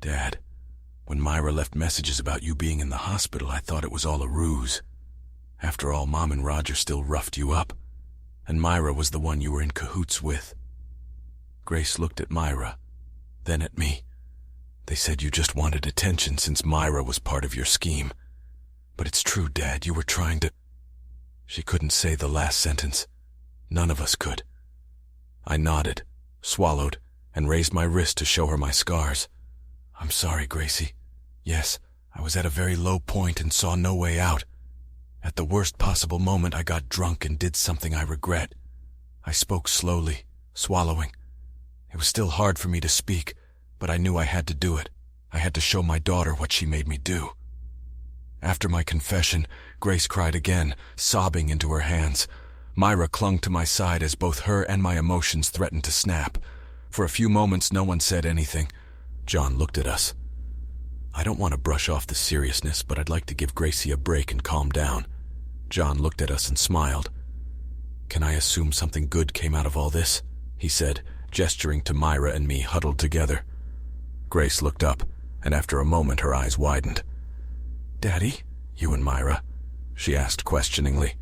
Dad, when Myra left messages about you being in the hospital, I thought it was all a ruse. After all, Mom and Roger still roughed you up, and Myra was the one you were in cahoots with. Grace looked at Myra, then at me. They said you just wanted attention since Myra was part of your scheme. But it's true, Dad, you were trying to... She couldn't say the last sentence. None of us could. I nodded, swallowed, and raised my wrist to show her my scars. I'm sorry, Gracie. Yes, I was at a very low point and saw no way out. At the worst possible moment, I got drunk and did something I regret. I spoke slowly, swallowing. It was still hard for me to speak, but I knew I had to do it. I had to show my daughter what she made me do. After my confession, Grace cried again, sobbing into her hands. Myra clung to my side as both her and my emotions threatened to snap. For a few moments, no one said anything. John looked at us. I don't want to brush off the seriousness, but I'd like to give Gracie a break and calm down. John looked at us and smiled. Can I assume something good came out of all this? He said, gesturing to Myra and me huddled together. Grace looked up, and after a moment her eyes widened. Daddy, "You and Myra?" she asked questioningly.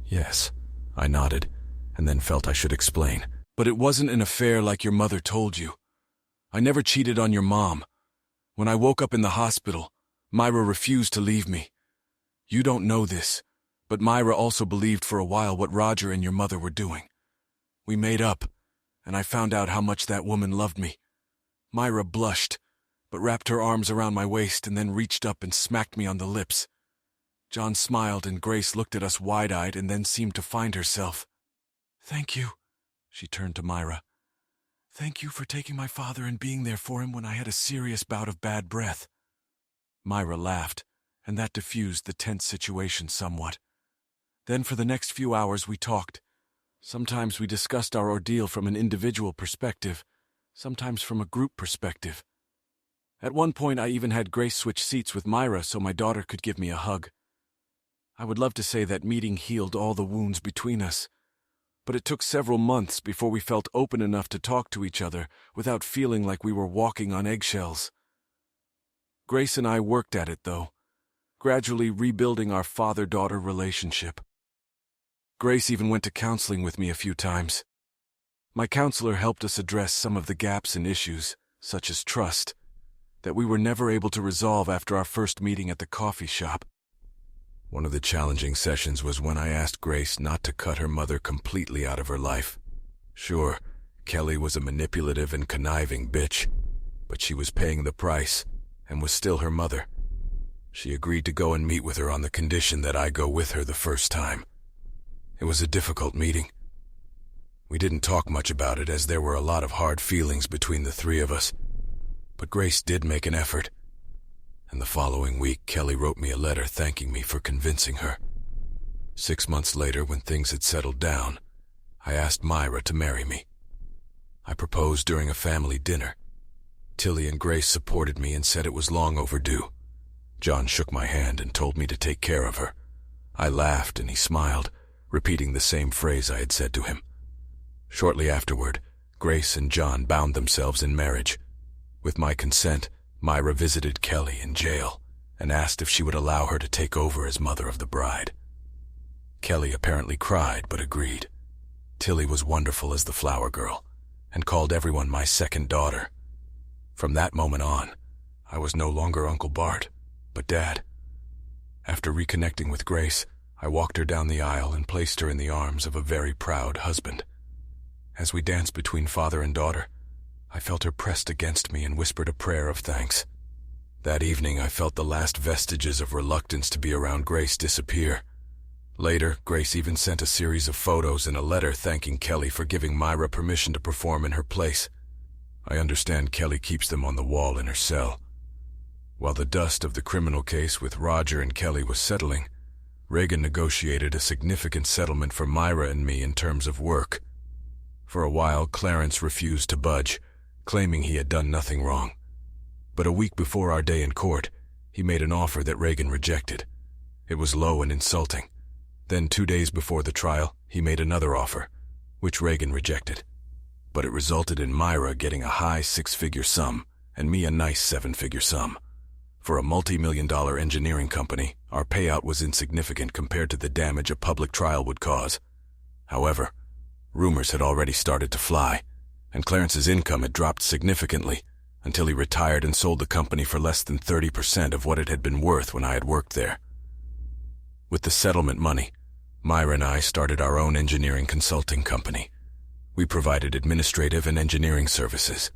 "Yes," I nodded, and then felt I should explain. "But it wasn't an affair like your mother told you. I never cheated on your mom. When I woke up in the hospital, Myra refused to leave me. You don't know this, but Myra also believed for a while what Roger and your mother were doing. We made up, and I found out how much that woman loved me. Myra blushed, but wrapped her arms around my waist and then reached up and smacked me on the lips. John smiled and Grace looked at us wide-eyed and then seemed to find herself. "Thank you," she turned to Myra. "Thank you for taking my father and being there for him when I had a serious bout of bad breath." Myra laughed, and that diffused the tense situation somewhat. Then for the next few hours we talked. Sometimes we discussed our ordeal from an individual perspective, sometimes from a group perspective. At one point I even had Grace switch seats with Myra so my daughter could give me a hug. I would love to say that meeting healed all the wounds between us, but it took several months before we felt open enough to talk to each other without feeling like we were walking on eggshells. Grace and I worked at it, though, gradually rebuilding our father-daughter relationship. Grace even went to counseling with me a few times. My counselor helped us address some of the gaps and issues, such as trust, that we were never able to resolve after our first meeting at the coffee shop. One of the challenging sessions was when I asked Grace not to cut her mother completely out of her life. Sure, Kelly was a manipulative and conniving bitch, but she was paying the price and was still her mother. She agreed to go and meet with her on the condition that I go with her the first time. It was a difficult meeting. We didn't talk much about it as there were a lot of hard feelings between the three of us, but Grace did make an effort. And the following week, Kelly wrote me a letter thanking me for convincing her. 6 months later, when things had settled down, I asked Myra to marry me. I proposed during a family dinner. Tilly and Grace supported me and said it was long overdue. John shook my hand and told me to take care of her. I laughed and he smiled, repeating the same phrase I had said to him. Shortly afterward, Grace and John bound themselves in marriage. With my consent, Myra visited Kelly in jail and asked if she would allow her to take over as mother of the bride. Kelly apparently cried but agreed. Tilly was wonderful as the flower girl and called everyone my second daughter. From that moment on, I was no longer Uncle Bart, but Dad. After reconnecting with Grace, I walked her down the aisle and placed her in the arms of a very proud husband. As we danced between father and daughter, I felt her pressed against me and whispered a prayer of thanks. That evening, I felt the last vestiges of reluctance to be around Grace disappear. Later, Grace even sent a series of photos and a letter thanking Kelly for giving Myra permission to perform in her place. I understand Kelly keeps them on the wall in her cell. While the dust of the criminal case with Roger and Kelly was settling, Reagan negotiated a significant settlement for Myra and me in terms of work. For a while, Clarence refused to budge, claiming he had done nothing wrong. But a week before our day in court, he made an offer that Reagan rejected. It was low and insulting. Then 2 days before the trial, he made another offer, which Reagan rejected. But it resulted in Myra getting a high 6-figure sum and me a nice 7-figure sum. For a multi-million-dollar engineering company, our payout was insignificant compared to the damage a public trial would cause. However, rumors had already started to fly, and Clarence's income had dropped significantly until he retired and sold the company for less than 30% of what it had been worth when I had worked there. With the settlement money, Myra and I started our own engineering consulting company. We provided administrative and engineering services.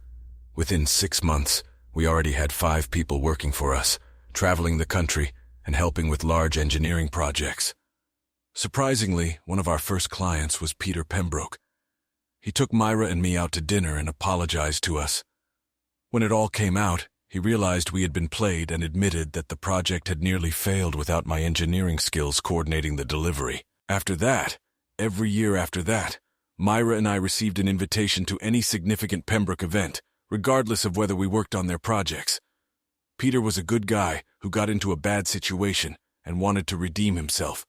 Within 6 months, we already had 5 people working for us, traveling the country and helping with large engineering projects. Surprisingly, one of our first clients was Peter Pembroke. He took Myra and me out to dinner and apologized to us. When it all came out, he realized we had been played and admitted that the project had nearly failed without my engineering skills coordinating the delivery. After that, every year after that, Myra and I received an invitation to any significant Pembroke event, regardless of whether we worked on their projects. Peter was a good guy who got into a bad situation and wanted to redeem himself.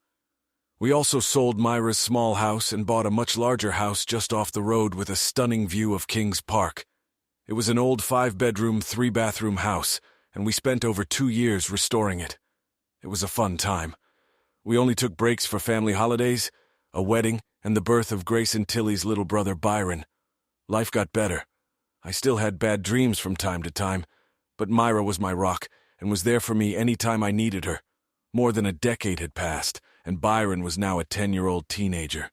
We also sold Myra's small house and bought a much larger house just off the road with a stunning view of Kings Park. It was an old 5-bedroom, 3-bathroom house, and we spent over 2 years restoring it. It was a fun time. We only took breaks for family holidays, a wedding, and the birth of Grace and Tilly's little brother Byron. Life got better. I still had bad dreams from time to time, but Myra was my rock and was there for me any time I needed her. More than a decade had passed, and Byron was now a 10-year-old teenager.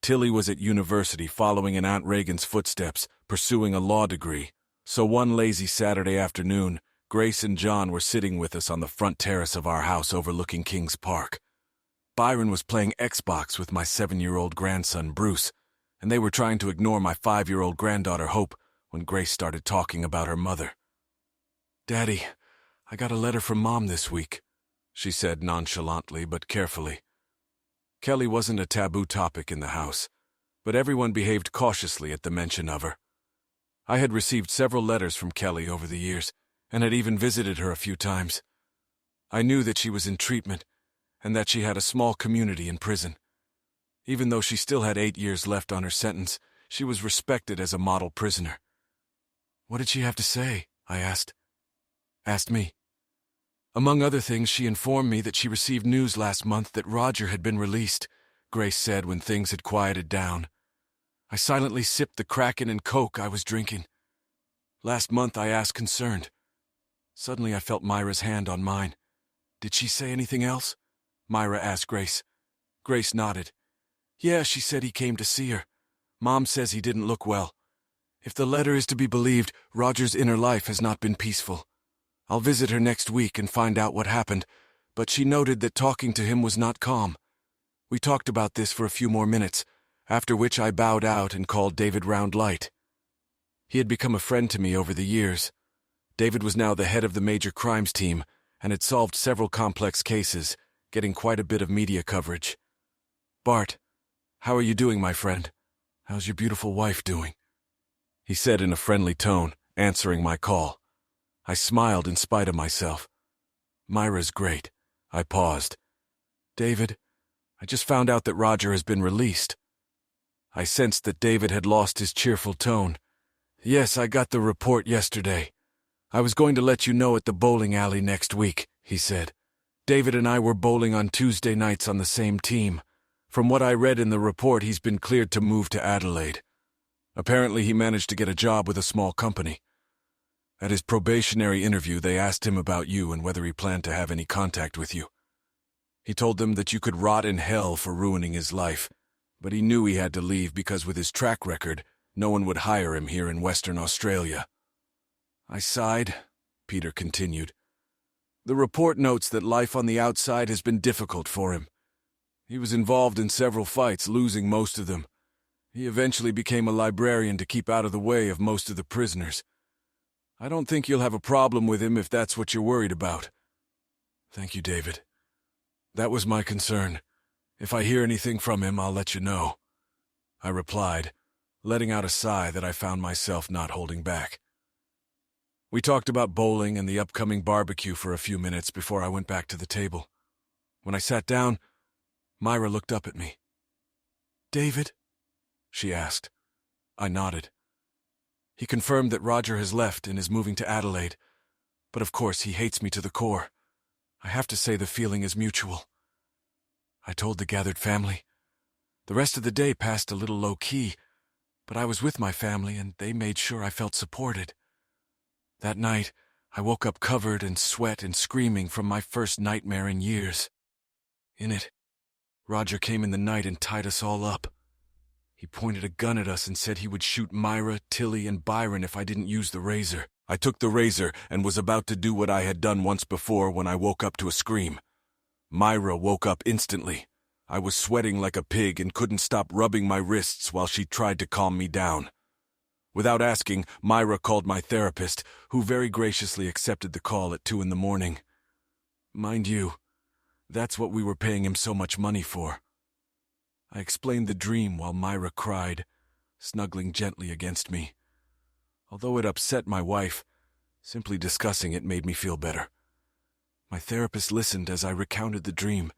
Tilly was at university following in Aunt Reagan's footsteps, pursuing a law degree. So one lazy Saturday afternoon, Grace and John were sitting with us on the front terrace of our house overlooking Kings Park. Byron was playing Xbox with my 7-year-old grandson, Bruce, and they were trying to ignore my 5-year-old granddaughter, Hope, when Grace started talking about her mother. "Daddy, I got a letter from Mom this week," she said nonchalantly but carefully. Kelly wasn't a taboo topic in the house, but everyone behaved cautiously at the mention of her. I had received several letters from Kelly over the years, and had even visited her a few times. I knew that she was in treatment, and that she had a small community in prison. Even though she still had 8 years left on her sentence, she was respected as a model prisoner. "What did she have to say?" I asked. "Asked me." "Among other things, she informed me that she received news last month that Roger had been released," Grace said when things had quieted down. I silently sipped the Kraken and Coke I was drinking. "Last month," I asked, concerned. Suddenly I felt Myra's hand on mine. "Did she say anything else?" Myra asked Grace. Grace nodded. "Yeah, she said he came to see her. Mom says he didn't look well. If the letter is to be believed, Roger's inner life has not been peaceful. I'll visit her next week and find out what happened, but she noted that talking to him was not calm. We talked about this for a few more minutes, after which I bowed out and called David round light. He had become a friend to me over the years. David was now the head of the major crimes team and had solved several complex cases, getting quite a bit of media coverage. "Bart, how are you doing, my friend? How's your beautiful wife doing?" he said in a friendly tone, answering my call. I smiled in spite of myself. "Myra's great." I paused. "David, I just found out that Roger has been released." I sensed that David had lost his cheerful tone. "Yes, I got the report yesterday. I was going to let you know at the bowling alley next week," he said. "David and I were bowling on Tuesday nights on the same team. From what I read in the report, he's been cleared to move to Adelaide. Apparently he managed to get a job with a small company. At his probationary interview, they asked him about you and whether he planned to have any contact with you. He told them that you could rot in hell for ruining his life, but he knew he had to leave because with his track record, no one would hire him here in Western Australia." I sighed. Peter continued. "The report notes that life on the outside has been difficult for him. He was involved in several fights, losing most of them. He eventually became a librarian to keep out of the way of most of the prisoners. I don't think you'll have a problem with him if that's what you're worried about." "Thank you, David. That was my concern. If I hear anything from him, I'll let you know," I replied, letting out a sigh that I found myself not holding back. We talked about bowling and the upcoming barbecue for a few minutes before I went back to the table. When I sat down, Myra looked up at me. "David?" she asked. I nodded. "He confirmed that Roger has left and is moving to Adelaide, but of course he hates me to the core. I have to say the feeling is mutual." I told the gathered family. The rest of the day passed a little low-key, but I was with my family and they made sure I felt supported. That night, I woke up covered in sweat and screaming from my first nightmare in years. In it, Roger came in the night and tied us all up. He pointed a gun at us and said he would shoot Myra, Tilly, and Byron if I didn't use the razor. I took the razor and was about to do what I had done once before when I woke up to a scream. Myra woke up instantly. I was sweating like a pig and couldn't stop rubbing my wrists while she tried to calm me down. Without asking, Myra called my therapist, who very graciously accepted the call at 2 a.m. Mind you, that's what we were paying him so much money for. I explained the dream while Myra cried, snuggling gently against me. Although it upset my wife, simply discussing it made me feel better. My therapist listened as I recounted the dream,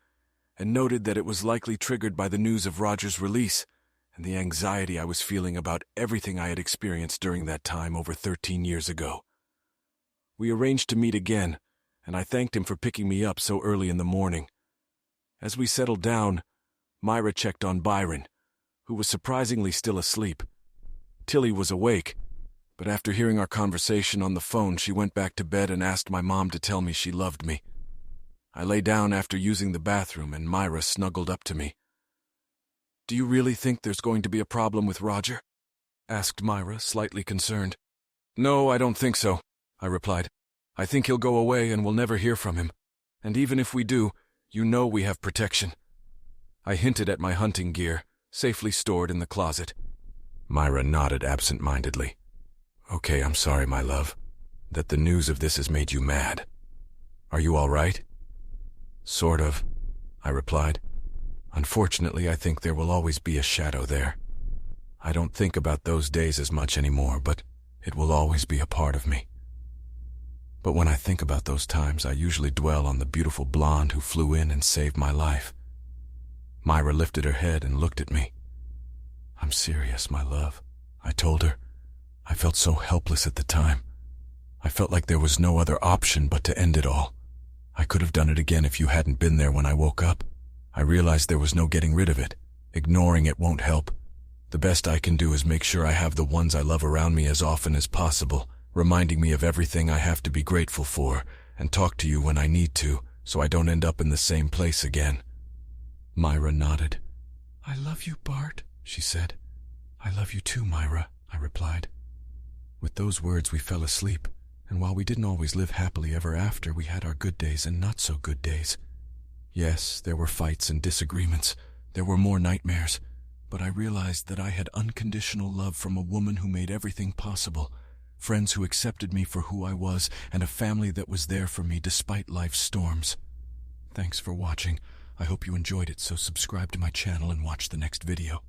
and noted that it was likely triggered by the news of Roger's release and the anxiety I was feeling about everything I had experienced during that time over 13 years ago. We arranged to meet again, and I thanked him for picking me up so early in the morning. As we settled down, Myra checked on Byron, who was surprisingly still asleep. Tilly was awake, but after hearing our conversation on the phone, she went back to bed and asked my mom to tell me she loved me. I lay down after using the bathroom, and Myra snuggled up to me. "Do you really think there's going to be a problem with Roger?" asked Myra, slightly concerned. "No, I don't think so," I replied. "I think he'll go away and we'll never hear from him. And even if we do, you know we have protection." I hinted at my hunting gear, safely stored in the closet. Myra nodded absent-mindedly. "Okay, I'm sorry, my love, that the news of this has made you mad. Are you all right?" "Sort of," I replied. "Unfortunately, I think there will always be a shadow there. I don't think about those days as much anymore, but it will always be a part of me. But when I think about those times, I usually dwell on the beautiful blonde who flew in and saved my life." Myra lifted her head and looked at me. "I'm serious, my love," I told her. I felt so helpless at the time. I felt like there was no other option but to end it all. I could have done it again if you hadn't been there when I woke up. I realized there was no getting rid of it. Ignoring it won't help. The best I can do is make sure I have the ones I love around me as often as possible, reminding me of everything I have to be grateful for, and talk to you when I need to, so I don't end up in the same place again." Myra nodded. "I love you, Bart," she said. "I love you too, Myra," I replied. With those words we fell asleep, and while we didn't always live happily ever after, we had our good days and not so good days. Yes, there were fights and disagreements. There were more nightmares. But I realized that I had unconditional love from a woman who made everything possible, friends who accepted me for who I was, and a family that was there for me despite life's storms. Thanks for watching. I hope you enjoyed it, so subscribe to my channel and watch the next video.